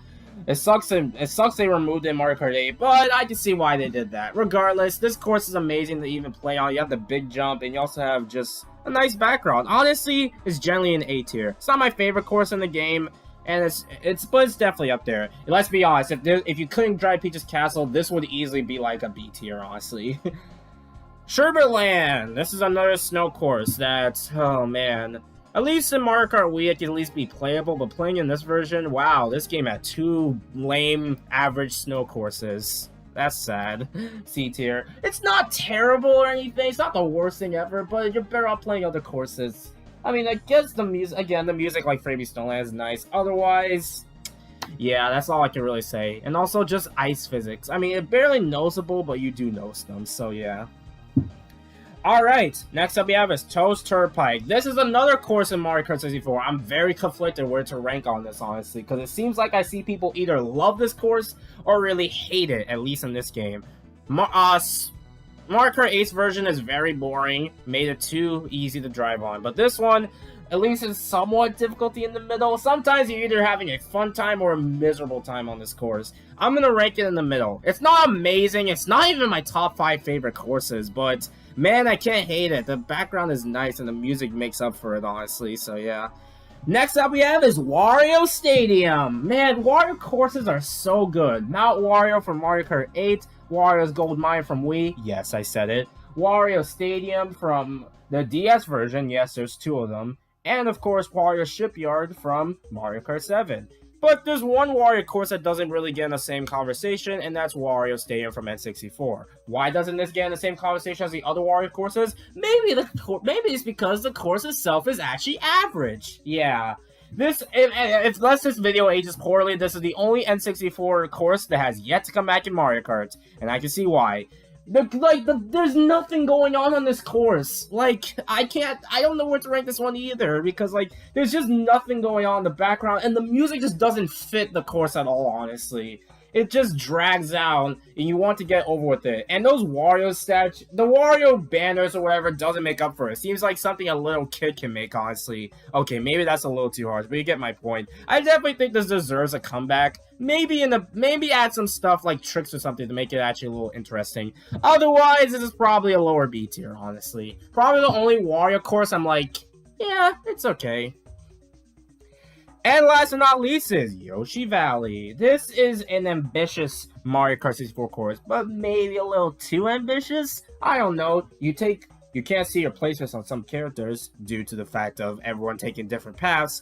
it sucks they removed it in Mario Kart 8, but I can see why they did that. Regardless, this course is amazing to even play on. You have the big jump and you also have just a nice background. Honestly, it's generally an A tier. It's not my favorite course in the game, and but it's definitely up there. And let's be honest, if you couldn't drive Peach's Castle, this would easily be like a B tier, honestly. Sherbetland! This is another snow course that's, oh man. At least in Mario Kart Wii it can at least be playable, but playing in this version, wow, this game had 2 lame, average snow courses. That's sad. C tier. It's not terrible or anything, it's not the worst thing ever, but you're better off playing other courses. I mean, I guess the music, again, the music like Framey Snowland is nice. Otherwise, yeah, that's all I can really say. And also just ice physics. I mean, it's barely noticeable, but you do notice them, so yeah. Alright, next up we have is Toad's Turnpike. This is another course in Mario Kart 64. I'm very conflicted where to rank on this, honestly, because it seems like I see people either love this course or really hate it, at least in this game. Mario Kart 8's version is very boring, made it too easy to drive on, but this one, at least is somewhat difficulty in the middle. Sometimes you're either having a fun time or a miserable time on this course. I'm gonna rank it in the middle. It's not amazing, it's not even my top 5 favorite courses, but man, I can't hate it. The background is nice and the music makes up for it, honestly, so yeah. Next up we have is Wario Stadium. Man, Wario courses are so good. Mount Wario from Mario Kart 8, Wario's Gold Mine from Wii, yes, I said it. Wario Stadium from the DS version, yes, there's 2 of them. and of course Wario Shipyard from Mario Kart 7. But there's one Wario course that doesn't really get in the same conversation, and that's Wario Stadium from N64. Why doesn't this get in the same conversation as the other Wario courses? Maybe it's because the course itself is actually average. Yeah. If unless this video ages poorly, this is the only N64 course that has yet to come back in Mario Kart, and I can see why. There's nothing going on this course. Like, I don't know where to rank this one either, because, like, there's just nothing going on in the background, and the music just doesn't fit the course at all, honestly. It just drags out, and you want to get over with it. And those Wario the Wario banners or whatever doesn't make up for it. Seems like something a little kid can make, honestly. Okay, maybe that's a little too harsh, but you get my point. I definitely think this deserves a comeback. Maybe add some stuff like tricks or something to make it actually a little interesting. Otherwise, this is probably a lower B tier, honestly. Probably the only Wario course I'm like, yeah, it's okay. And last but not least is Yoshi Valley. This is an ambitious Mario Kart 64 course, but maybe a little too ambitious? I don't know. You can't see your placements on some characters due to the fact of everyone taking different paths.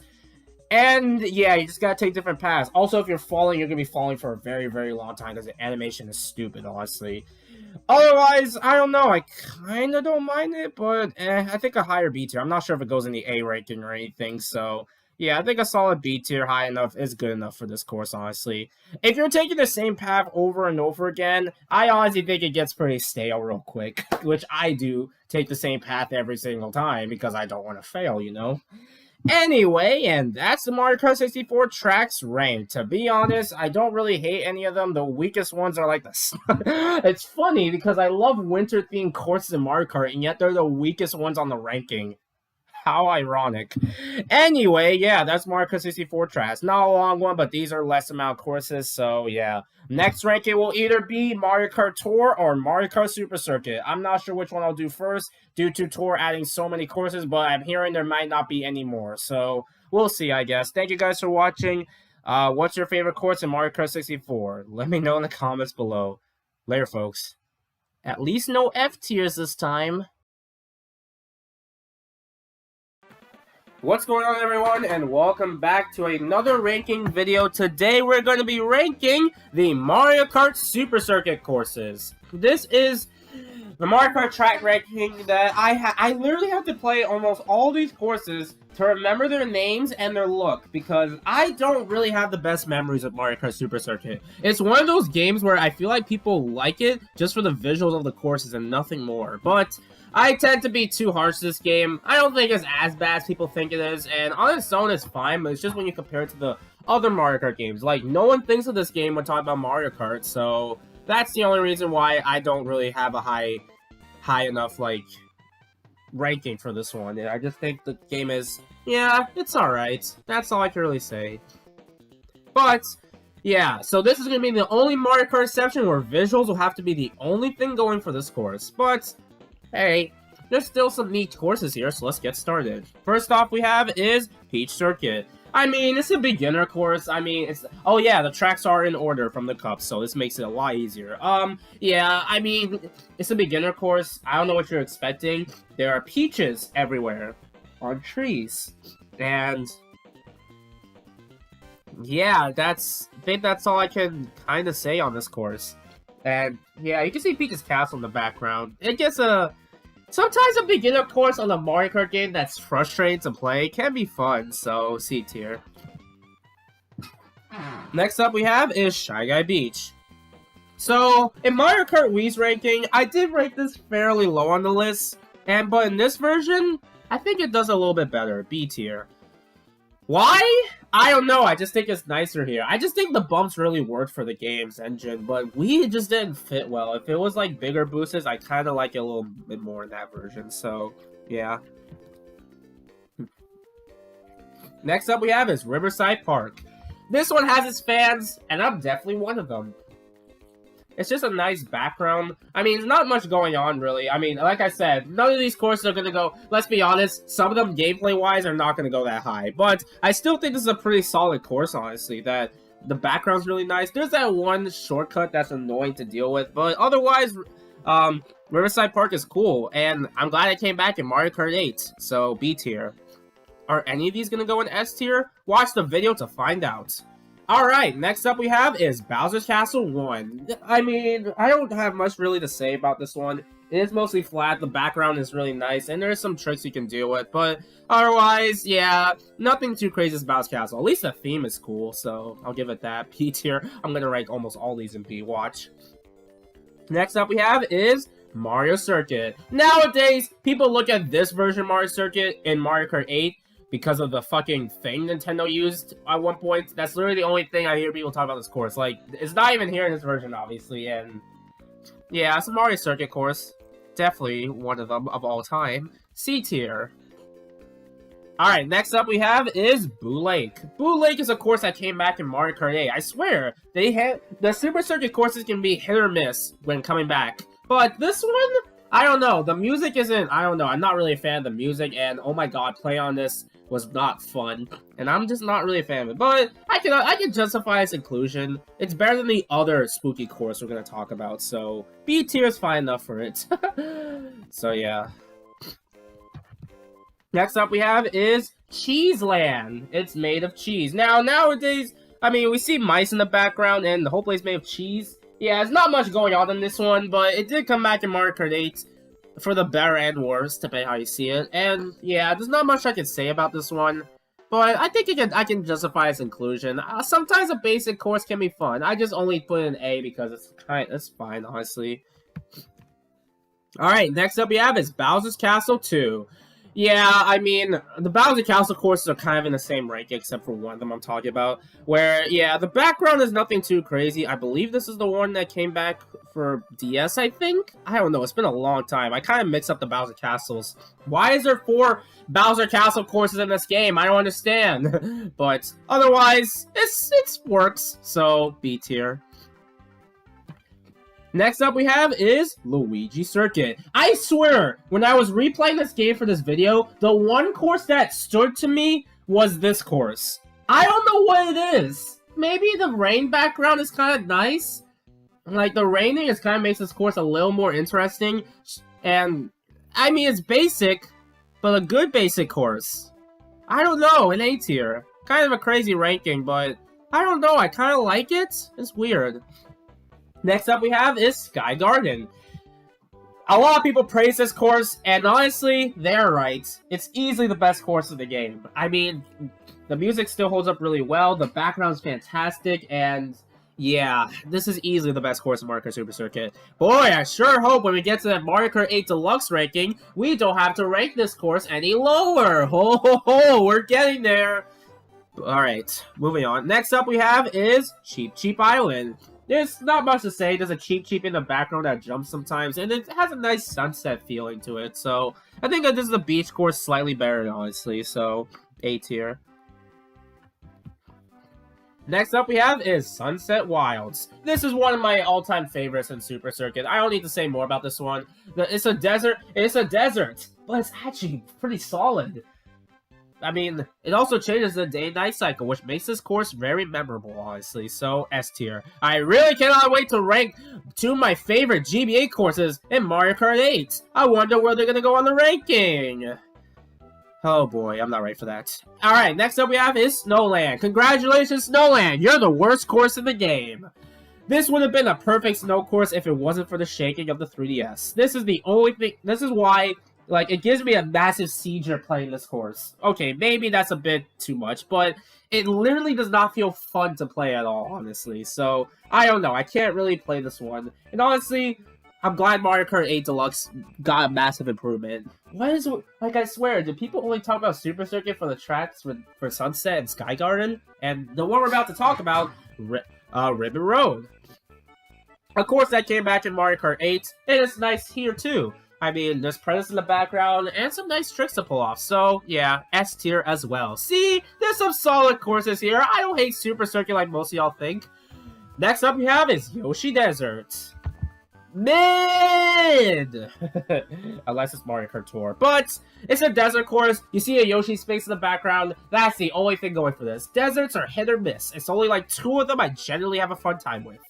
And yeah, you just gotta take different paths. Also, if you're falling, you're gonna be falling for a very, very long time because the animation is stupid, honestly. Otherwise, I don't know. I kinda don't mind it, but I think a higher B tier. I'm not sure if it goes in the A ranking or anything, so yeah, I think a solid B tier, high enough, is good enough for this course, honestly. If you're taking the same path over and over again, I honestly think it gets pretty stale real quick, which I do take the same path every single time because I don't want to fail, you know? Anyway, and that's the Mario Kart 64 tracks ranked. To be honest, I don't really hate any of them. The weakest ones are like the... It's funny because I love winter-themed courses in Mario Kart, and yet they're the weakest ones on the ranking. How ironic. Anyway, yeah, that's Mario Kart 64 tracks. Not a long one, but these are less amount courses, so yeah. Next ranking will either be Mario Kart Tour or Mario Kart Super Circuit. I'm not sure which one I'll do first, due to Tour adding so many courses, but I'm hearing there might not be any more, so we'll see, I guess. Thank you guys for watching. What's your favorite course in Mario Kart 64? Let me know in the comments below. Later, folks. At least no F tiers this time. What's going on, everyone, and welcome back to another ranking video. Today we're going to be ranking the Mario Kart Super Circuit courses. This is the Mario Kart track ranking that I literally have to play almost all these courses to remember their names and their look, because I don't really have the best memories of Mario Kart Super Circuit. It's one of those games where I feel like people like it just for the visuals of the courses and nothing more, but I tend to be too harsh to this game. I don't think it's as bad as people think it is, and on its own it's fine, but it's just when you compare it to the other Mario Kart games. Like, no one thinks of this game when talking about Mario Kart, so that's the only reason why I don't really have a high enough, like, ranking for this one. I just think the game is, yeah, it's alright. That's all I can really say. But yeah, so this is going to be the only Mario Kart section where visuals will have to be the only thing going for this course, but hey, there's still some neat courses here, so let's get started. First off we have is Peach Circuit. I mean, it's a beginner course. I mean, it's... Oh yeah, the tracks are in order from the cups, so this makes it a lot easier. Yeah, I mean, it's a beginner course. I don't know what you're expecting. There are peaches everywhere on trees. And yeah, I think that's all I can kind of say on this course. And yeah, you can see Peach's castle in the background. It gets sometimes a beginner course on a Mario Kart game that's frustrating to play can be fun, so C tier. Next up we have is Shy Guy Beach. So, in Mario Kart Wii's ranking, I did rate this fairly low on the list, but in this version, I think it does a little bit better, B tier. Why? I don't know, I just think it's nicer here. I just think the bumps really worked for the game's engine, but Wii just didn't fit well. If it was like bigger boosts, I kind of like it a little bit more in that version, so yeah. Next up we have is Riverside Park. This one has its fans, and I'm definitely one of them. It's just a nice background. I mean, there's not much going on, really. I mean, like I said, none of these courses are going to go... Let's be honest, some of them, gameplay-wise, are not going to go that high. But I still think this is a pretty solid course, honestly, that the background's really nice. There's that one shortcut that's annoying to deal with, but otherwise, Riverside Park is cool, and I'm glad it came back in Mario Kart 8, so B tier. Are any of these gonna go in S tier? Watch the video to find out. Alright, next up we have is Bowser's Castle 1. I mean, I don't have much really to say about this one. It is mostly flat, the background is really nice, and there's some tricks you can deal with, but otherwise, yeah, nothing too crazy as Bowser's Castle. At least the theme is cool, so I'll give it that. B tier. I'm gonna rank almost all these in B, watch. Next up we have is Mario Circuit. Nowadays, people look at this version of Mario Circuit in Mario Kart 8 because of the fucking thing Nintendo used at one point. That's literally the only thing I hear people talk about this course. Like, it's not even here in this version, obviously, and yeah, it's a Mario Circuit course. Definitely one of them of all time. C tier. Alright, next up we have is Boo Lake. Boo Lake is a course that came back in Mario Kart 8. I swear, the Super Circuit courses can be hit or miss when coming back. But this one, I don't know. The music isn't, I don't know. I'm not really a fan of the music, and oh my god, playing on this was not fun. And I'm just not really a fan of it. But I can justify its inclusion. It's better than the other spooky course we're going to talk about. So B tier is fine enough for it. So yeah. Next up we have is Cheeseland. It's made of cheese. Now, nowadays, I mean, we see mice in the background and the whole place made of cheese. Yeah, there's not much going on in this one, but it did come back in Mario Kart 8 for the better and worse, depending how you see it. And yeah, there's not much I can say about this one, but I think I can justify its inclusion. Sometimes a basic course can be fun. I just only put in A because it's fine, honestly. Alright, next up we have is Bowser's Castle 2. Yeah, I mean, the Bowser Castle courses are kind of in the same rank, except for one of them I'm talking about. Where, yeah, the background is nothing too crazy. I believe this is the one that came back for DS, I think? I don't know, it's been a long time. I kind of mix up the Bowser Castles. Why is there 4 Bowser Castle courses in this game? I don't understand. But otherwise, it works, so B tier. Next up we have is Luigi Circuit. I swear, when I was replaying this game for this video, the one course that stood to me was this course. I don't know what it is. Maybe the rain background is kind of nice. Like, the raining is kind of makes this course a little more interesting. And, I mean, it's basic, but a good basic course. I don't know, an A tier. Kind of a crazy ranking, but I don't know, I kind of like it. It's weird. Next up we have is Sky Garden. A lot of people praise this course, and honestly, they're right. It's easily the best course of the game. I mean, the music still holds up really well, the background's fantastic, and yeah, this is easily the best course in Mario Kart Super Circuit. Boy, I sure hope when we get to that Mario Kart 8 Deluxe ranking, we don't have to rank this course any lower. Ho ho ho, we're getting there. Alright, moving on. Next up we have is Cheep Cheep Island. There's not much to say. There's a Cheep Cheep in the background that jumps sometimes, and it has a nice sunset feeling to it. So I think that this is the beach course slightly better, honestly. So A tier. Next up we have is Sunset Wilds. This is one of my all-time favorites in Super Circuit. I don't need to say more about this one. It's a desert, but it's actually pretty solid. I mean, it also changes the day-night cycle, which makes this course very memorable, honestly, so S tier. I really cannot wait to rank 2 of my favorite GBA courses in Mario Kart 8. I wonder where they're gonna go on the ranking. Oh boy, I'm not ready for that. Alright, next up we have is Snowland. Congratulations, Snowland! You're the worst course in the game. This would have been a perfect snow course if it wasn't for the shaking of the 3DS. This is the only thing, this is why, like, it gives me a massive seizure playing this course. Okay, maybe that's a bit too much, but it literally does not feel fun to play at all, honestly. So, I don't know, I can't really play this one. And honestly, I'm glad Mario Kart 8 Deluxe got a massive improvement. What is, like, I swear, do people only talk about Super Circuit for the tracks for Sunset and Sky Garden? And the one we're about to talk about, Ribbon Road. Of course, that came back in Mario Kart 8, and it's nice here too. I mean, there's presents in the background, and some nice tricks to pull off, so yeah, S tier as well. See, there's some solid courses here. I don't hate Super Circuit like most of y'all think. Next up we have is Yoshi Desert. Mid! Unless it's Mario Kart Tour. But, it's a desert course, you see a Yoshi space in the background, that's the only thing going for this. Deserts are hit or miss. It's only like 2 of them I generally have a fun time with.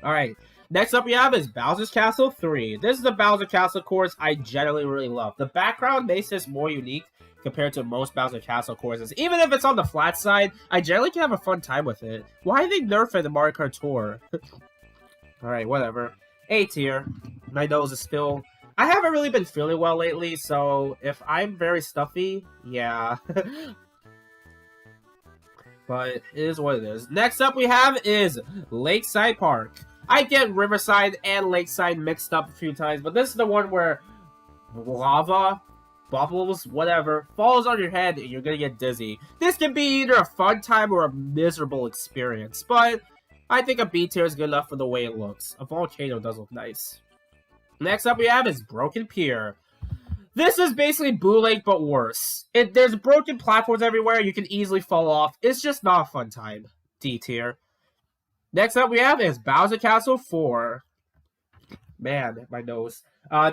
Alright. Next up we have is Bowser's Castle 3. This is the Bowser Castle course I generally really love. The background makes this more unique compared to most Bowser Castle courses. Even if it's on the flat side, I generally can have a fun time with it. Why did they nerf it in the Mario Kart Tour? Alright, whatever. A tier. My nose is still... I haven't really been feeling well lately, so if I'm very stuffy, yeah. But it is what it is. Next up we have is Lakeside Park. I get Riverside and Lakeside mixed up a few times, but this is the one where lava, bubbles, whatever, falls on your head and you're gonna get dizzy. This can be either a fun time or a miserable experience, but I think a B tier is good enough for the way it looks. A volcano does look nice. Next up we have is Broken Pier. This is basically Boo Lake, but worse. There's broken platforms everywhere, you can easily fall off. It's just not a fun time. D tier. Next up we have is Bowser Castle 4. Man, my nose.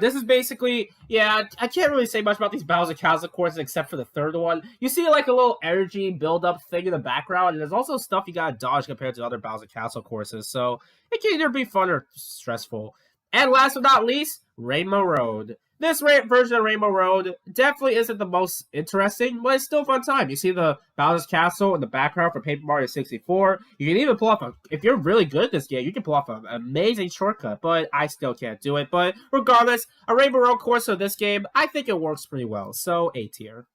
This is basically, yeah, I can't really say much about these Bowser Castle courses except for the third one. You see like a little energy build-up thing in the background, and there's also stuff you gotta dodge compared to other Bowser Castle courses, so it can either be fun or stressful. And last but not least, Rainbow Road. This version of Rainbow Road definitely isn't the most interesting, but it's still a fun time. You see the Bowser's Castle in the background for Paper Mario 64. You can even pull off if you're really good at this game, you can pull off an amazing shortcut, but I still can't do it. But regardless, a Rainbow Road course of this game, I think it works pretty well, so A tier.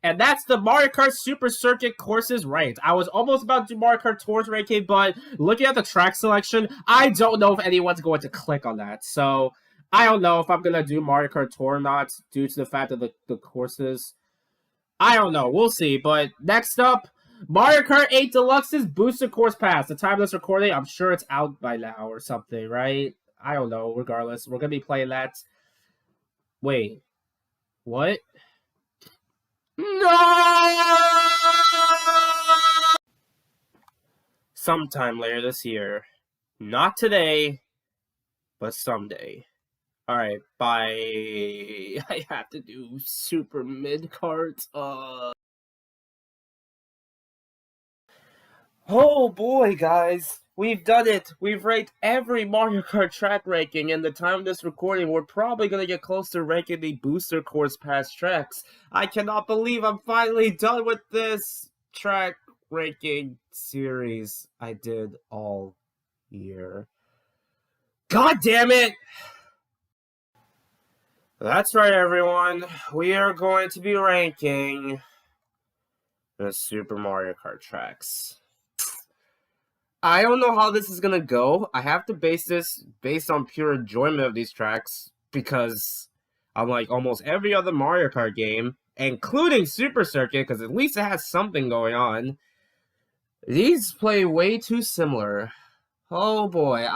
And that's the Mario Kart Super Circuit courses ranked. I was almost about to do Mario Kart Tours ranking, but looking at the track selection, I don't know if anyone's going to click on that, so... I don't know if I'm going to do Mario Kart Tour or not due to the fact of the courses. I don't know. We'll see. But next up, Mario Kart 8 Deluxe's Booster Course Pass. The time of this recording, I'm sure it's out by now or something, right? I don't know. Regardless, we're going to be playing that. Wait. What? No! Sometime later this year. Not today, but someday. Alright, bye. I have to do super mid-cart. Oh boy, guys. We've done it. We've ranked every Mario Kart track ranking, and the time of this recording, we're probably going to get close to ranking the Booster Course Pass tracks. I cannot believe I'm finally done with this track ranking series I did all year. God damn it! That's right, everyone. We are going to be ranking the Super Mario Kart tracks. I don't know how this is going to go. I have to base this based on pure enjoyment of these tracks because unlike almost every other Mario Kart game, including Super Circuit, because at least it has something going on, these play way too similar. Oh boy,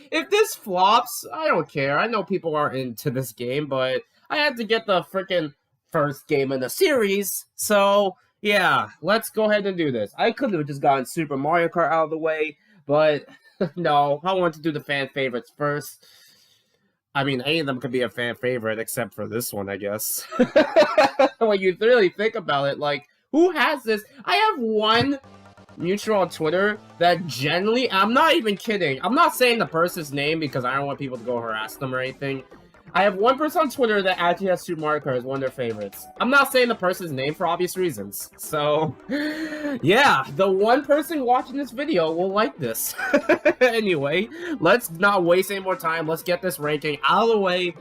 if this flops, I don't care. I know people aren't into this game, but I had to get the freaking first game in the series, so yeah, let's go ahead and do this. I could have just gotten Super Mario Kart out of the way, but no, I want to do the fan favorites first. I mean, any of them could be a fan favorite, except for this one, I guess. When you really think about it, like, who has this? I have one mutual on Twitter that generally, I'm not even kidding, I'm not saying the person's name because I don't want people to go harass them or anything. I have one person on Twitter that actually has Super Mario Kart as one of their favorites. I'm not saying the person's name for obvious reasons. So, yeah, the one person watching this video will like this. Anyway, let's not waste any more time. Let's get this ranking out of the way.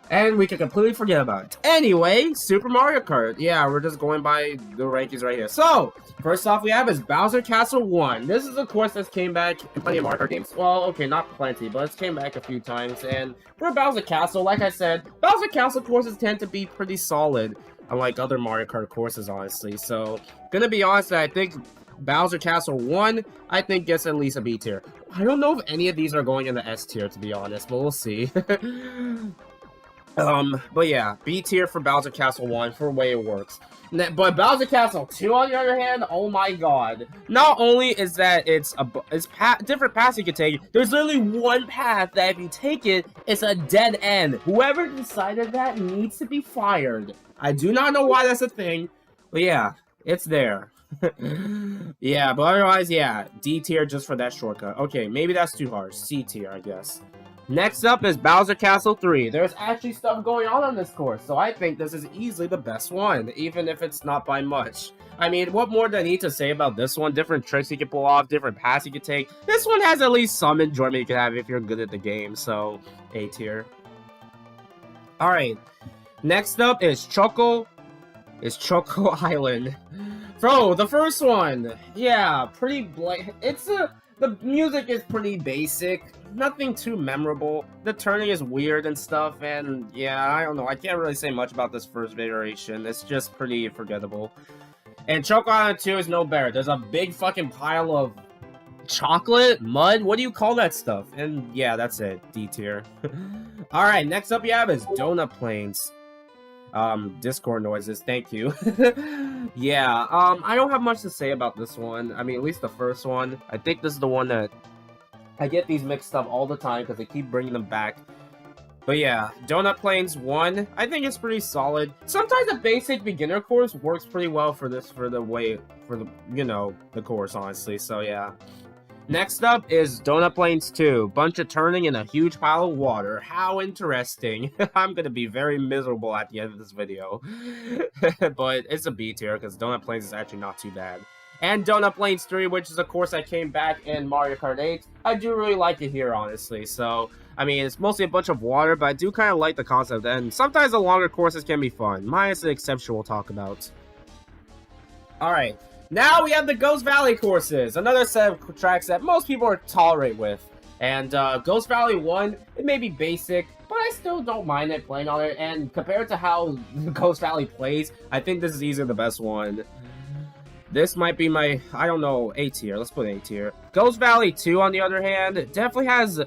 And we can completely forget about it. Anyway, Super Mario Kart. Yeah, we're just going by the rankings right here. So, first off we have is Bowser Castle 1. This is a course that's came back in plenty of Mario Kart games. Well, okay, not plenty, but it's came back a few times. And for Bowser Castle, like I said, Bowser Castle courses tend to be pretty solid, unlike other Mario Kart courses, honestly. So, gonna be honest, I think Bowser Castle 1, I think gets at least a B tier. I don't know if any of these are going in the S tier, to be honest, but we'll see. But yeah, B tier for Bowser Castle 1 for the way it works. But Bowser Castle 2, on the other hand, oh my god. Not only is that it's different paths you can take, there's literally one path that if you take it, it's a dead end. Whoever decided that needs to be fired. I do not know why that's a thing, but yeah, it's there. Yeah, but otherwise, yeah, D tier just for that shortcut. Okay, maybe that's too harsh. C tier, I guess. Next up is Bowser Castle 3. There's actually stuff going on this course, so I think this is easily the best one, even if it's not by much. I mean, what more do I need to say about this one? Different tricks you can pull off, different paths you can take. This one has at least some enjoyment you can have if you're good at the game, so A tier. Alright, next up is Choco Island. Bro, the first one, yeah, pretty the music is pretty basic, nothing too memorable. The turning is weird and stuff, and yeah, I don't know. I can't really say much about this first iteration. It's just pretty forgettable. And Choco Island 2 is no better. There's a big fucking pile of chocolate, mud, what do you call that stuff? And yeah, that's it, D tier. Alright, next up you have is Donut Plains. Discord noises, thank you. Yeah, I don't have much to say about this one. I mean, at least the first one. I think this is the one that I get these mixed up all the time because they keep bringing them back. But yeah, Donut Plains 1, I think it's pretty solid. Sometimes a basic beginner course works pretty well for the course, honestly, so yeah. Next up is Donut Plains 2. Bunch of turning in a huge pile of water. How interesting. I'm gonna be very miserable at the end of this video. But it's a B tier because Donut Plains is actually not too bad. And Donut Plains 3, which is a course that came back in Mario Kart 8. I do really like it here, honestly. So, I mean, it's mostly a bunch of water, but I do kind of like the concept. And sometimes the longer courses can be fun. Minus the exception we'll talk about. Alright. Now we have the Ghost Valley courses, another set of tracks that most people are tolerate with. And Ghost Valley 1, it may be basic, but I still don't mind it playing on it. And compared to how Ghost Valley plays, I think this is easily the best one. This might be my, I don't know, A tier. Let's put A tier. Ghost Valley 2, on the other hand, definitely has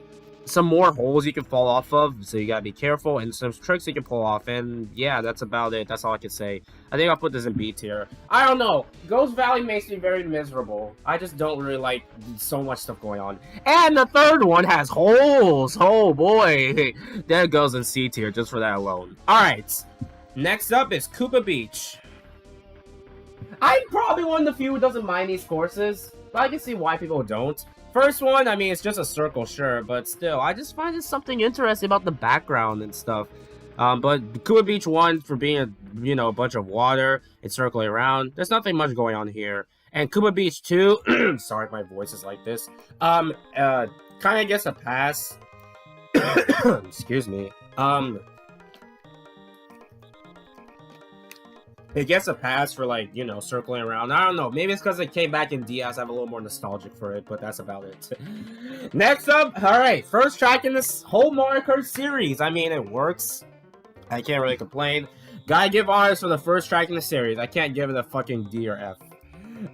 some more holes you can fall off of, so you gotta be careful, and some tricks you can pull off, and yeah, that's about it. That's all I can say. I think I'll put this in B tier. I don't know. Ghost Valley makes me very miserable. I just don't really like so much stuff going on. And the third one has holes. Oh boy. There it goes in C tier, just for that alone. Alright. Next up is Koopa Beach. I'm probably one of the few who doesn't mind these courses, but I can see why people don't. First one, I mean, it's just a circle, sure, but still, I just find there's something interesting about the background and stuff. But Koopa Beach 1, for being a bunch of water, it's circling around. There's nothing much going on here. And Koopa Beach 2, sorry if my voice is like this, kind of gets a pass. Excuse me. It gets a pass for, like, circling around. I don't know. Maybe it's because it came back in DS. I have a little more nostalgic for it, but that's about it. Next up, alright, first track in this whole Mario Kart series. I mean, it works. I can't really complain. Gotta give honors for the first track in the series. I can't give it a fucking D or F.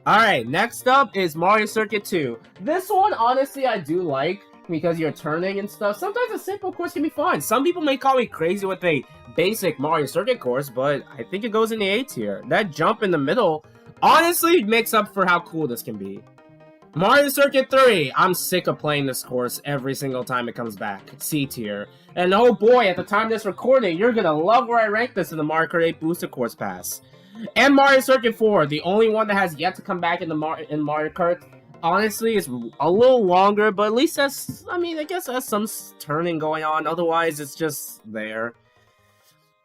Alright, next up is Mario Circuit 2. This one, honestly, I do like, because you're turning and stuff. Sometimes a simple course can be fun. Some people may call me crazy with a basic Mario Circuit course, but I think it goes in the A tier. That jump in the middle honestly makes up for how cool this can be. Mario Circuit 3, I'm sick of playing this course every single time it comes back. C tier. And oh boy, at the time of this recording, you're gonna love where I rank this in the Mario Kart 8 Booster Course Pass. And Mario Circuit 4, the only one that has yet to come back in Mario Kart. Honestly, it's a little longer, but at least that's, I mean, I guess that's some turning going on. Otherwise, it's just there.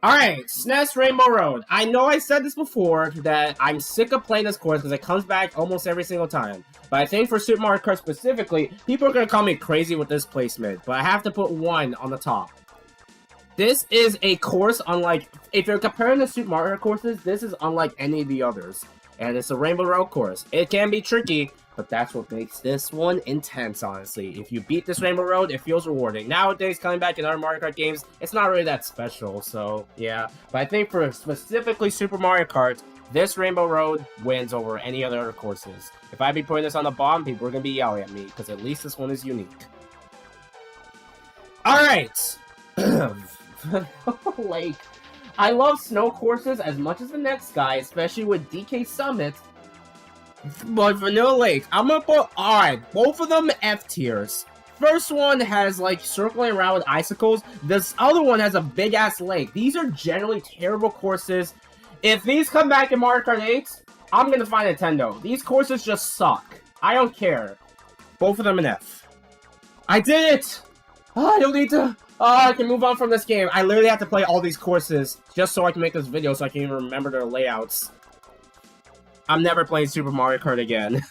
Alright, SNES Rainbow Road. I know I said this before, that I'm sick of playing this course because it comes back almost every single time. But I think for Super Mario Kart specifically, people are going to call me crazy with this placement. But I have to put 1 on the top. This is a course unlike, if you're comparing the Super Mario courses, this is unlike any of the others. And it's a Rainbow Road course. It can be tricky, but that's what makes this one intense, honestly. If you beat this Rainbow Road, it feels rewarding. Nowadays, coming back in other Mario Kart games, it's not really that special, so yeah. But I think for specifically Super Mario Kart, this Rainbow Road wins over any other courses. If I be putting this on the bottom, people are going to be yelling at me, because at least this one is unique. Alright! Like, I love snow courses as much as the next guy, especially with DK Summit. But Vanilla Lake, I'm gonna put, alright, both of them F tiers. First one has, like, circling around with icicles. This other one has a big-ass lake. These are generally terrible courses. If these come back in Mario Kart 8, I'm gonna find Nintendo. These courses just suck. I don't care. Both of them an F. I did it! Oh, I don't need to... Oh, I can move on from this game. I literally have to play all these courses just so I can make this video so I can even remember their layouts. I'm never playing Super Mario Kart again.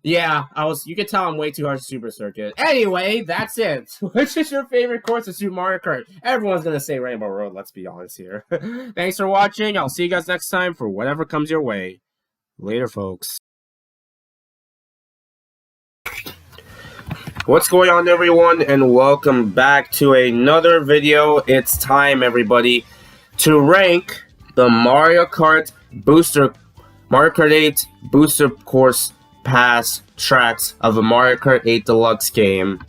Yeah, you can tell I'm way too hard to Super Circuit. Anyway, that's it. Which is your favorite course of Super Mario Kart? Everyone's gonna say Rainbow Road, let's be honest here. Thanks for watching. I'll see you guys next time for whatever comes your way. Later, folks. What's going on, everyone, and welcome back to another video. It's time, everybody, to rank the Mario Kart 8 Booster Course Pass tracks of the Mario Kart 8 Deluxe game.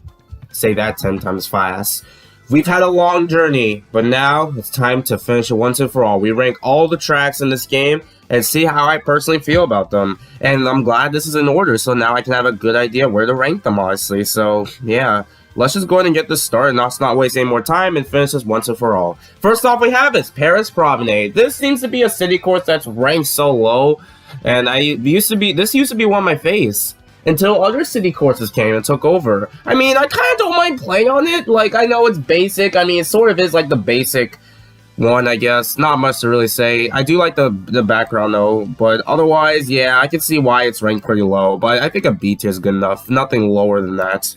Say that 10 times fast. We've had a long journey, but now it's time to finish it once and for all. We rank all the tracks in this game and see how I personally feel about them. And I'm glad this is in order, so now I can have a good idea where to rank them, honestly. So, yeah. Let's just go ahead and get this started, and let's not waste any more time and finish this once and for all. First off, we have is Paris Promenade. This seems to be a city course that's ranked so low, and this used to be one of my faves. Until other city courses came and took over. I mean, I kind of don't mind playing on it. Like, I know it's basic. I mean, it sort of is like the basic one, I guess. Not much to really say. I do like the background, though. But otherwise, yeah, I can see why it's ranked pretty low. But I think a B tier is good enough. Nothing lower than that.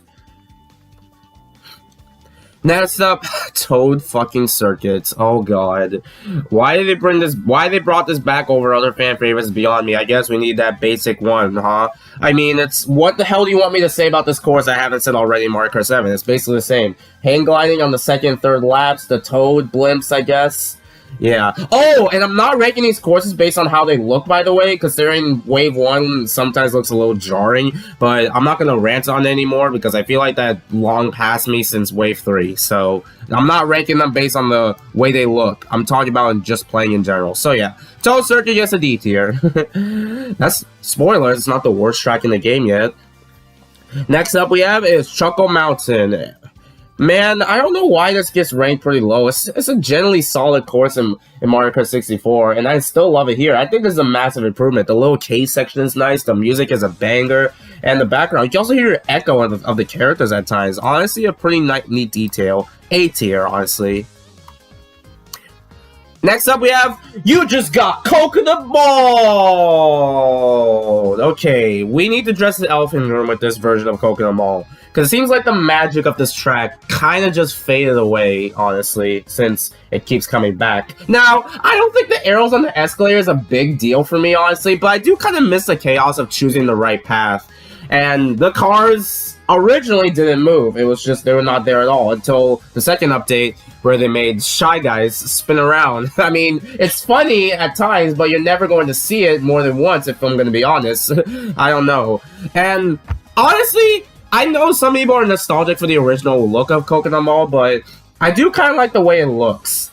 Next up, Toad fucking Circuits. Oh god. Why they brought this back over other fan favorites beyond me? I guess we need that basic one, huh? I mean, what the hell do you want me to say about this course I haven't said already in Mario Kart 7? It's basically the same. Hang gliding on the second, third laps, the Toad blimps, I guess. Yeah. Oh, and I'm not ranking these courses based on how they look, by the way, because they're in Wave 1, sometimes looks a little jarring, but I'm not going to rant on it anymore because I feel like that long past me since Wave 3, so I'm not ranking them based on the way they look. I'm talking about just playing in general. So yeah, Toad Circuit gets a D tier. That's, spoilers, it's not the worst track in the game yet. Next up we have is Choco Mountain. Man, I don't know why this gets ranked pretty low. It's a generally solid course in Mario Kart 64, and I still love it here. I think this is a massive improvement. The little chase section is nice, the music is a banger, and the background, you can also hear your echo of the characters at times. Honestly, a pretty neat detail. A tier, honestly. Next up, we have You Just Got Coconut Mall! Okay, we need to dress the elephant room with this version of Coconut Mall. Because it seems like the magic of this track kind of just faded away, honestly, since it keeps coming back. Now, I don't think the arrows on the escalator is a big deal for me, honestly, but I do kind of miss the chaos of choosing the right path. And the cars originally didn't move. It was just, they were not there at all until the second update where they made Shy Guys spin around. I mean, it's funny at times, but you're never going to see it more than once, if I'm going to be honest. I don't know. And honestly, I know some people are nostalgic for the original look of Coconut Mall, but I do kind of like the way it looks.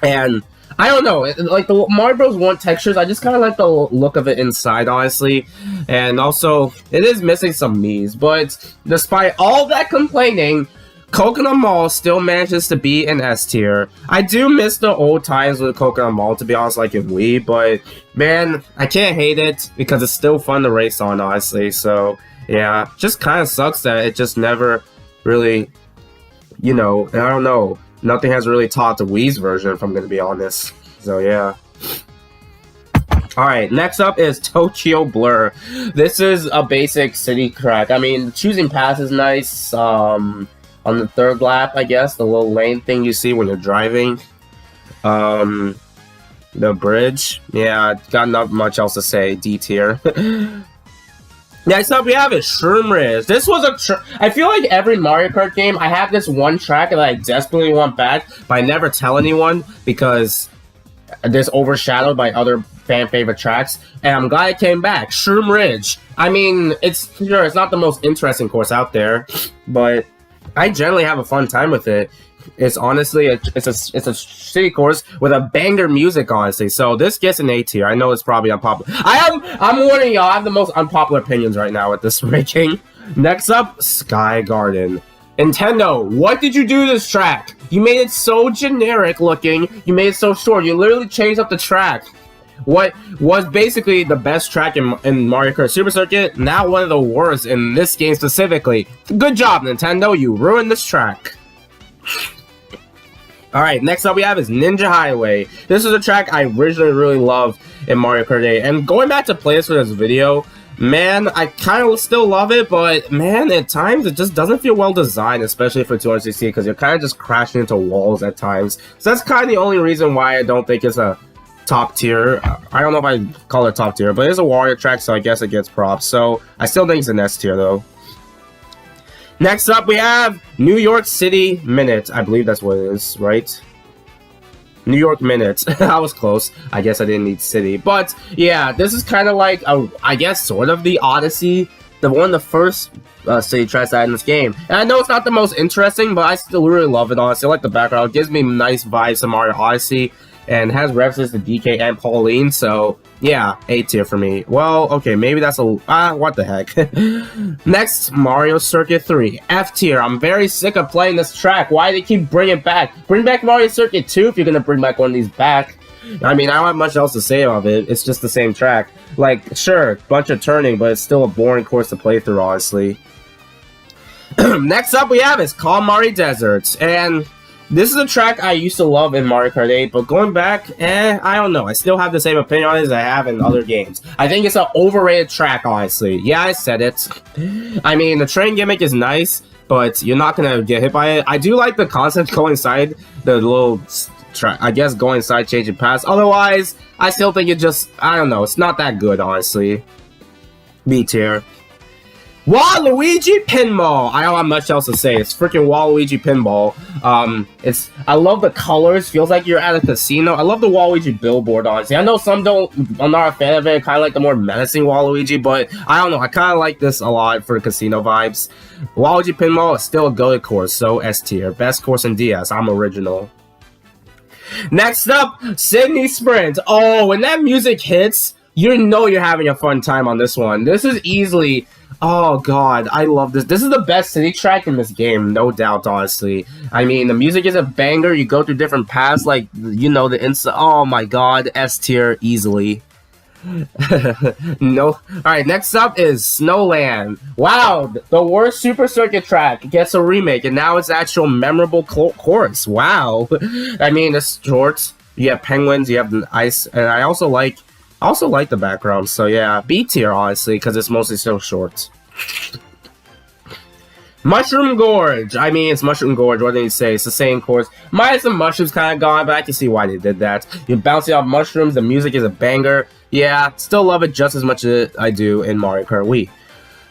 And I don't know, like the Mario Bros. 1 textures, I just kind of like the look of it inside, honestly. And also, it is missing some Mii's, but despite all that complaining, Coconut Mall still manages to be an S tier. I do miss the old times with Coconut Mall, to be honest, like in Wii, but man, I can't hate it because it's still fun to race on, honestly. So yeah, just kind of sucks that it just never really, you know, I don't know. Nothing has really taught the Wii's version, if I'm going to be honest. So, yeah. Alright, next up is Tokyo Blur. This is a basic city track. I mean, choosing paths is nice. On the third lap, I guess, the little lane thing you see when you're driving. The bridge. Yeah, got not much else to say. D tier. Next up, we have is Shroom Ridge. This was I feel like every Mario Kart game, I have this one track that I desperately want back, but I never tell anyone because it's overshadowed by other fan favorite tracks. And I'm glad it came back. Shroom Ridge. I mean, it's not the most interesting course out there, but I generally have a fun time with it. It's honestly it's a city course with a banger music, honestly. So this gets an A tier. I know it's probably unpopular. I'm warning y'all. I have the most unpopular opinions right now with this ranking. Next up, Sky Garden. Nintendo, what did you do to this track? You made it so generic looking. You made it so short. You literally changed up the track. what was basically the best track in Mario Kart Super Circuit, now one of the worst in this game specifically. Good job, Nintendo, you ruined this track. Alright, next up we have is Ninja Highway. This is a track I originally really loved in Mario Kart 8, and going back to play this for this video, man, I kind of still love it, but man, at times it just doesn't feel well designed, especially for 260, because you're kind of just crashing into walls at times. So that's kind of the only reason why I don't think it's a top tier. I don't know if I call it top tier, but it's a warrior track, so I guess it gets props. So I still think it's an S tier though. Next up we have New York City Minute. I believe that's what it is, right? New York Minute. I was close. I guess I didn't need city. But yeah, this is kind of like, I guess, sort of the Odyssey. One of the first city tracks I had in this game. And I know it's not the most interesting, but I still really love it, honestly. I like the background. It gives me nice vibes to Mario Odyssey. And has references to DK and Pauline, so yeah, A tier for me. Well, okay, maybe that's a what the heck. Next, Mario Circuit 3, F tier. I'm very sick of playing this track. Why do they keep bringing it back? Bring back Mario Circuit 2 if you're gonna bring back one of these back. I mean, I don't have much else to say of it. It's just the same track. Like, sure, bunch of turning, but it's still a boring course to play through, honestly. Next up we have is Kalmari Desert, and this is a track I used to love in Mario Kart 8, but going back, I don't know. I still have the same opinion on it as I have in other games. I think it's an overrated track, honestly. Yeah, I said it. I mean, the train gimmick is nice, but you're not gonna get hit by it. I do like the concept going inside, the little track, I guess going inside, changing paths. Otherwise, I still think it just, I don't know, it's not that good, honestly. B tier. Waluigi Pinball! I don't have much else to say. It's freaking Waluigi Pinball. I love the colors. Feels like you're at a casino. I love the Waluigi billboard, honestly. I know some I'm not a fan of it. I kind of like the more menacing Waluigi, but I don't know. I kind of like this a lot for casino vibes. Waluigi Pinball is still a good course, so S tier. Best course in DS. I'm original. Next up, Sydney Sprint. Oh, when that music hits, you know you're having a fun time on this one. This is easily... Oh god, I love this. This is the best city track in this game, no doubt, honestly. I mean, the music is a banger. You go through different paths, like, you know, the instant. Oh my god, S tier easily. No. Alright, next up is Snowland. Wow, the worst Super Circuit track gets a remake, and now it's actual memorable course. Wow. I mean, it's short. You have penguins, you have the ice, and I also like the background, so yeah, B tier, honestly, because it's mostly still short. Mushroom Gorge. I mean, it's Mushroom Gorge, what did you say? It's the same course. Minus the mushrooms kind of gone, but I can see why they did that. You're bouncing off mushrooms, the music is a banger. Yeah, still love it just as much as I do in Mario Kart Wii.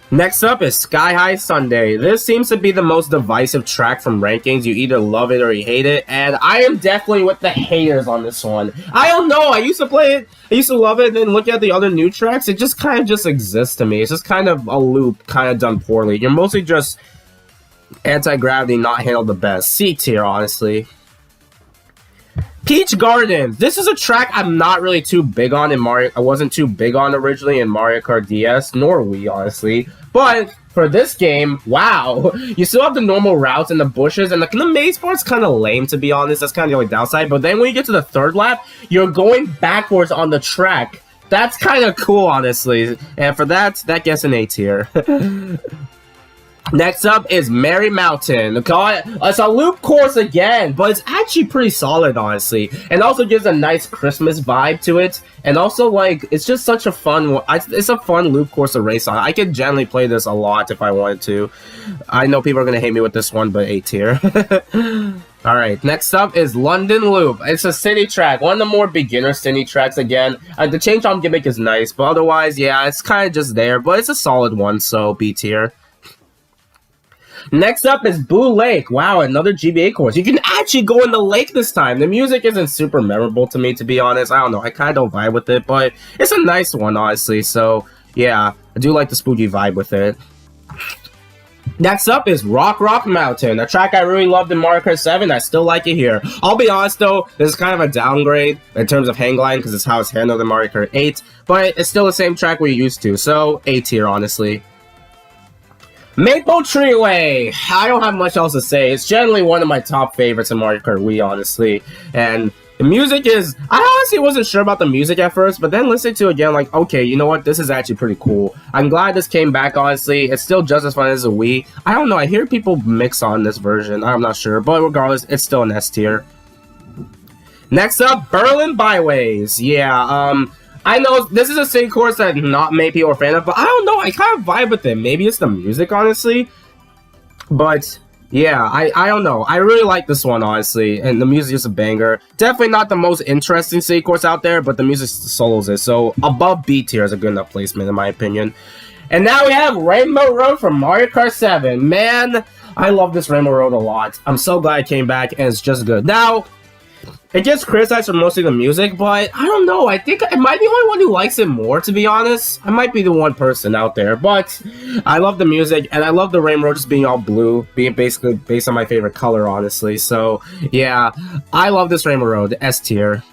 Next up is Sky High Sunday. This seems to be the most divisive track from rankings. You either love it or you hate it, and I am definitely with the haters on this one. I don't know, I used to play it, I used to love it, and then look at the other new tracks, it just kind of just exists to me. It's just kind of a loop, kind of done poorly. You're mostly just anti-gravity not handled the best. C tier, honestly. Peach Gardens. This is a track I'm not really too big on in Mario. I wasn't too big on originally in Mario Kart DS, nor Wii, honestly. But for this game, wow, you still have the normal routes and the bushes, and the maze part's kind of lame, to be honest. That's kind of the only downside. But then when you get to the third lap, you're going backwards on the track. That's kind of cool, honestly. And for that gets an A tier. Next up is Merry Mountain. It's a loop course again, but it's actually pretty solid, honestly. And also gives a nice Christmas vibe to it. And also, like, it's just such a fun... It's a fun loop course to race on. I could generally play this a lot if I wanted to. I know people are going to hate me with this one, but A tier. Alright, next up is London Loop. It's a city track. One of the more beginner city tracks again. The change on gimmick is nice, but otherwise, yeah, it's kind of just there. But it's a solid one, so B tier. Next up is Boo Lake. Wow, another GBA course. You can actually go in the lake this time. The music isn't super memorable to me, to be honest. I don't know. I kind of don't vibe with it, but it's a nice one, honestly. So, yeah, I do like the spooky vibe with it. Next up is Rock Mountain, a track I really loved in Mario Kart 7. I still like it here. I'll be honest, though, this is kind of a downgrade in terms of hang gliding because it's how it's handled in Mario Kart 8, but it's still the same track we're used to, so A tier, honestly. Maple Treeway! I don't have much else to say. It's generally one of my top favorites in Mario Kart Wii, honestly. And the music is... I honestly wasn't sure about the music at first, but then listening to it again, like, okay, you know what? This is actually pretty cool. I'm glad this came back, honestly. It's still just as fun as a Wii. I don't know. I hear people mix on this version. I'm not sure. But regardless, it's still an S tier. Next up, Berlin Byways. Yeah, I know this is a city course that not many people are fan of, but I don't know, I kind of vibe with it. Maybe it's the music, honestly. But, yeah, I don't know. I really like this one, honestly, and the music is a banger. Definitely not the most interesting city course out there, but the music solos it, so above B tier is a good enough placement, in my opinion. And now we have Rainbow Road from Mario Kart 7. Man, I love this Rainbow Road a lot. I'm so glad it came back, and it's just good. Now... it gets criticized for mostly the music, but I don't know. I think I might be the only one who likes it more, to be honest. I might be the one person out there, but I love the music, and I love the Rainbow just being all blue, being basically based on my favorite color, honestly. So, yeah, I love this Rainbow Road, S tier.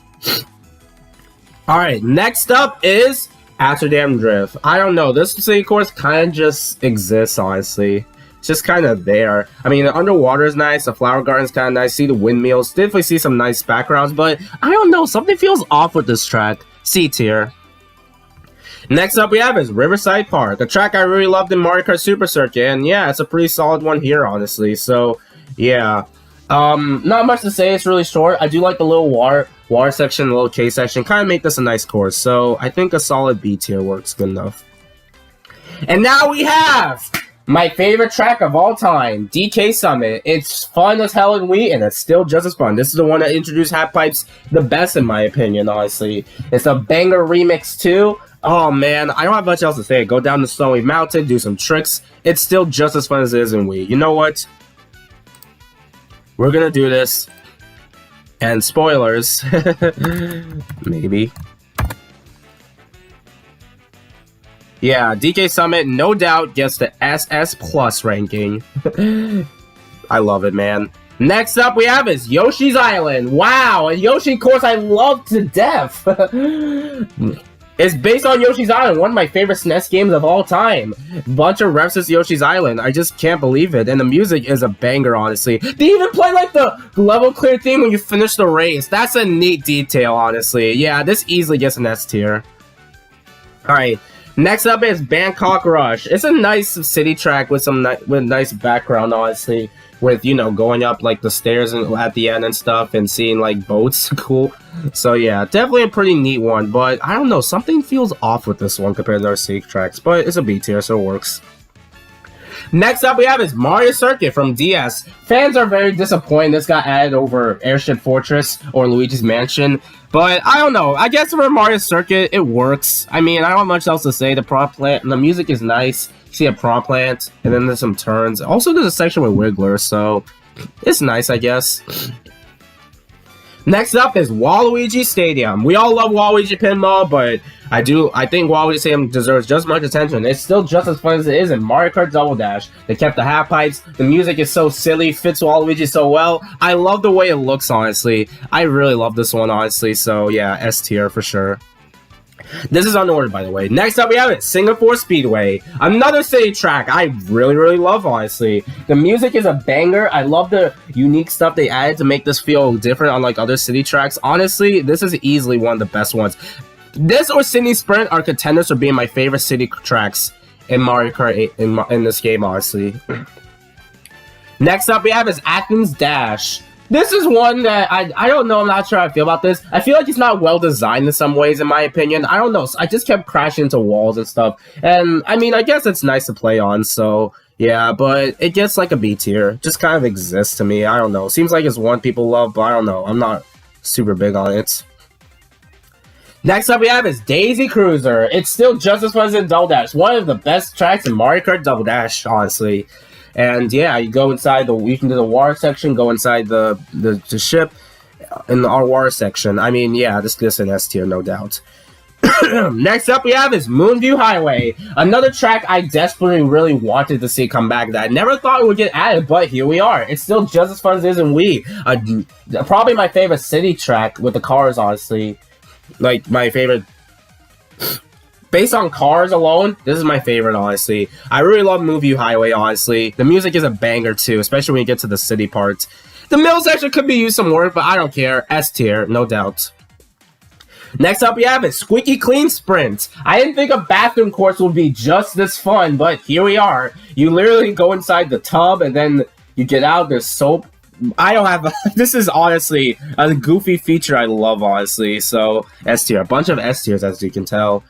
Alright, next up is Amsterdam Drift. I don't know, this city course kind of just exists, honestly. Just kind of there. I mean, the underwater is nice, the flower garden's kind of nice, see the windmills, definitely see some nice backgrounds, but I don't know, something feels off with this track. C tier. Next up we have is Riverside Park, a track I really loved in Mario Kart Super Circuit, and yeah, it's a pretty solid one here, honestly, so yeah. Not much to say, it's really short. I do like the little water section, the little K section, kind of make this a nice course, so I think a solid B tier works good enough. And now we have... my favorite track of all time, DK Summit. It's fun as hell in Wii, and it's still just as fun. This is the one that introduced half pipes the best, in my opinion, honestly. It's a banger remix, too. Oh, man, I don't have much else to say. Go down the Snowy Mountain, do some tricks. It's still just as fun as it is in Wii. You know what? We're gonna do this. And spoilers. Maybe. Yeah, DK Summit, no doubt, gets the SS Plus ranking. I love it, man. Next up we have is Yoshi's Island. Wow, a Yoshi course I love to death. It's based on Yoshi's Island, one of my favorite SNES games of all time. Bunch of references to Yoshi's Island. I just can't believe it. And the music is a banger, honestly. They even play, like, the level clear theme when you finish the race. That's a neat detail, honestly. Yeah, this easily gets an S tier. Alright. Next up is Bangkok Rush. It's a nice city track with some with nice background, honestly. With, you know, going up, like, the stairs and at the end and stuff and seeing, like, boats. Cool. So, yeah, definitely a pretty neat one. But, I don't know, something feels off with this one compared to our city tracks. But it's a B tier, so it works. Next up we have is Mario Circuit from DS. Fans are very disappointed this got added over Airship Fortress or Luigi's Mansion. But I don't know, I guess for Mario Circuit it works. I mean, I don't have much else to say. The prop plant, the music is nice. You see a prop plant, and then there's some turns. Also there's a section with Wiggler, so it's nice, I guess. Next up is Waluigi Stadium. We all love Waluigi Pinball, but I think Waluigi Stadium deserves just as much attention. It's still just as fun as it is in Mario Kart Double Dash. They kept the half pipes. The music is so silly, fits Waluigi so well. I love the way it looks, honestly. I really love this one, honestly. So yeah, S tier for sure. This is unordered, by the way. Next up, we have it, Singapore Speedway. Another city track I really, really love, honestly. The music is a banger. I love the unique stuff they added to make this feel different unlike other city tracks. Honestly, this is easily one of the best ones. This or Sydney Sprint are contenders for being my favorite city tracks in Mario Kart 8 in this game, honestly. Next up, we have is Athens Dash. This is one that I don't know, I'm not sure how I feel about this. I feel like it's not well designed in some ways, in my opinion. I don't know, I just kept crashing into walls and stuff. And, I mean, I guess it's nice to play on, so, yeah, but it gets like a B tier. Just kind of exists to me, I don't know. Seems like it's one people love, but I don't know. I'm not super big on it. Next up we have is Daisy Cruiser. It's still just as fun as in Double Dash. One of the best tracks in Mario Kart Double Dash, honestly. And yeah, you go inside you can do the water section, go inside the ship in our water section. I mean, yeah, this gets an S tier, no doubt. Next up we have is Moonview Highway. Another track I desperately really wanted to see come back that I never thought it would get added, but here we are. It's still just as fun as it is in Wii. Probably my favorite city track with the cars, honestly. Like, my favorite based on cars alone, this is my favorite, honestly. I really love Move You Highway, honestly. The music is a banger, too, especially when you get to the city parts. The middle section could be used some work, but I don't care. S tier, no doubt. Next up, we have it, Squeaky Clean Sprint. I didn't think a bathroom course would be just this fun, but here we are. You literally go inside the tub, and then you get out, there's soap. I don't have this is honestly a goofy feature I love, honestly. So S tier, a bunch of S tiers, as you can tell.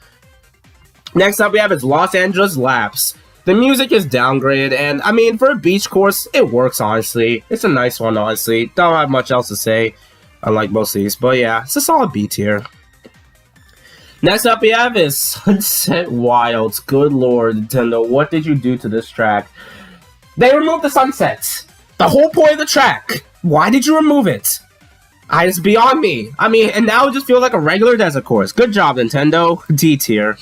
Next up we have is Los Angeles Laps. The music is downgraded, and I mean, for a beach course, it works, honestly. It's a nice one, honestly. Don't have much else to say, unlike most of these, but yeah, it's a solid B tier. Next up we have is Sunset Wilds. Good lord, Nintendo, what did you do to this track? They removed the sunsets. The whole point of the track. Why did you remove it? It's beyond me. I mean, and now it just feels like a regular desert course. Good job, Nintendo. D tier.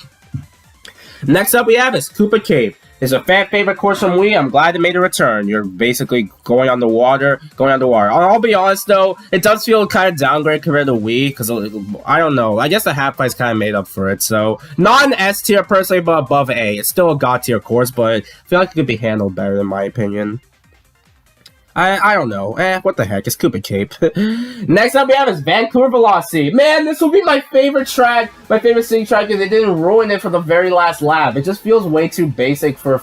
Next up we have is Koopa Cave. It's a fan favorite course from Wii. I'm glad it made a return. You're basically going on the water, I'll be honest though, it does feel kind of downgraded compared to Wii, because I don't know. I guess the half price kind of made up for it. So not an S tier personally, but above A. It's still a God tier course, but I feel like it could be handled better in my opinion. I don't know. What the heck? It's Koopa Cape. Next up we have is Vancouver Velocity. Man, this will be my favorite track, my favorite city track, because they didn't ruin it for the very last lap. It just feels way too basic for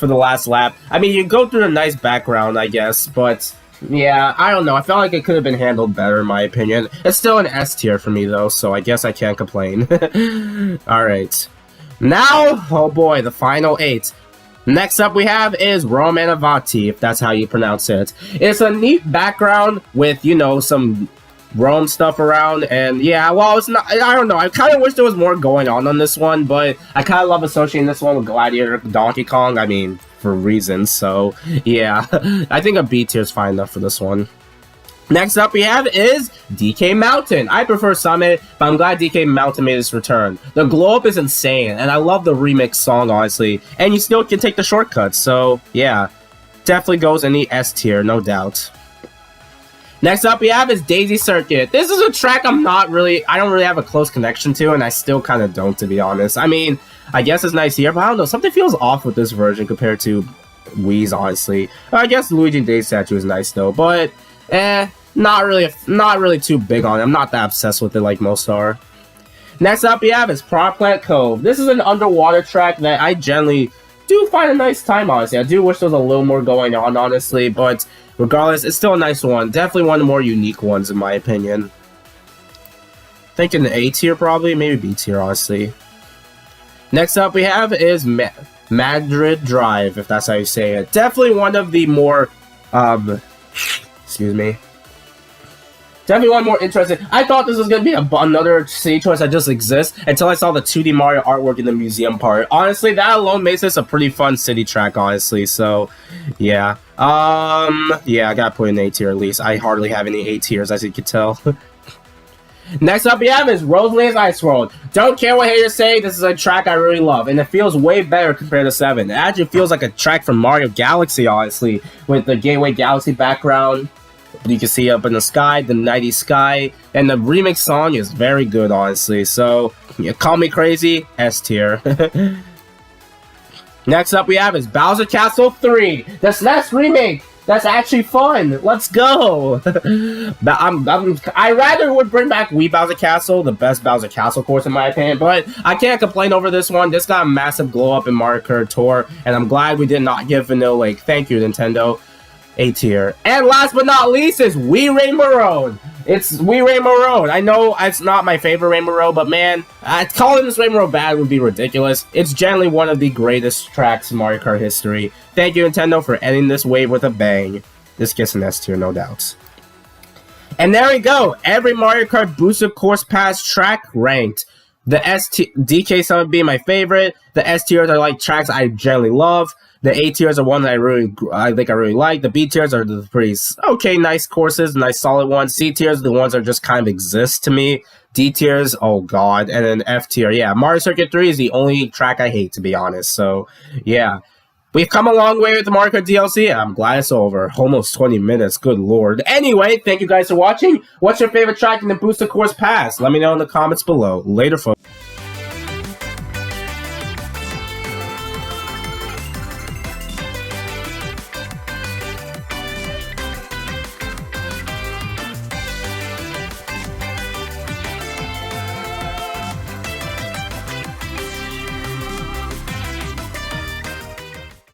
the last lap. I mean, you go through a nice background, I guess, but yeah, I don't know. I felt like it could have been handled better, in my opinion. It's still an S tier for me, though, so I guess I can't complain. Alright. Now, oh boy, the final 8. Next up we have is Rome Anavati, if that's how you pronounce it. It's a neat background with, you know, some Rome stuff around, and yeah, well, it's not, I don't know, I kind of wish there was more going on this one, but I kind of love associating this one with Gladiator Donkey Kong, I mean, for reasons, so yeah, I think a B tier is fine enough for this one. Next up we have is DK Mountain. I prefer Summit, but I'm glad DK Mountain made its return. The glow up is insane, and I love the remix song, honestly. And you still can take the shortcuts, so yeah. Definitely goes in the S tier, no doubt. Next up we have is Daisy Circuit. This is a track I don't really have a close connection to, and I still kind of don't, to be honest. I mean, I guess it's nice here, but I don't know, something feels off with this version compared to Wii's, honestly. I guess Luigi Daisy statue is nice though, but not really too big on it. I'm not that obsessed with it like most are. Next up we have is Prawn Plant Cove. This is an underwater track that I generally do find a nice time, honestly. I do wish there was a little more going on, honestly, but regardless, it's still a nice one. Definitely one of the more unique ones, in my opinion. Thinking A tier, probably. Maybe B tier, honestly. Next up we have is Madrid Drive, if that's how you say it. Definitely one of the more, excuse me. Definitely one more interesting. I thought this was going to be another city choice that just exists until I saw the 2D Mario artwork in the museum part. Honestly, that alone makes this a pretty fun city track, honestly. So, yeah. Yeah, I gotta put an A tier at least. I hardly have any A tiers, as you can tell. Next up we have is Rosalie's Ice World. Don't care what haters say, this is a track I really love, and it feels way better compared to 7. It actually feels like a track from Mario Galaxy, honestly, with the Gateway Galaxy background. You can see up in the sky, the nighty sky, and the remix song is very good, honestly. So, yeah, call me crazy, S tier. Next up we have is Bowser Castle 3, the SNES remake. That's actually fun. Let's go. I rather would bring back Wii Bowser Castle, the best Bowser Castle course in my opinion, but I can't complain over this one. This got a massive glow up in Mario Kart Tour, and I'm glad we did not give Vanilla Lake. Thank you, Nintendo. A tier. And last but not least is Wii Rainbow Road. It's Wii Rainbow Road. I know it's not my favorite Rainbow Road, but man, calling this Rainbow Road bad would be ridiculous. It's generally one of the greatest tracks in Mario Kart history. Thank you, Nintendo, for ending this wave with a bang. This gets an S tier, no doubt. And there we go. Every Mario Kart Booster Course Pass track ranked. The DK Summit being my favorite. The S tiers are like tracks I generally love. The A tiers are one that I think I really like. The B tiers are the pretty okay, nice courses, nice solid ones. C tiers are the ones that just kind of exist to me. D tiers, oh god, and then F tier, yeah. Mario Circuit 3 is the only track I hate, to be honest. So yeah, we've come a long way with the Mario Kart DLC. I'm glad it's over. Almost 20 minutes, good lord. Anyway, thank you guys for watching. What's your favorite track in the Booster Course Pass? Let me know in the comments below. Later, folks.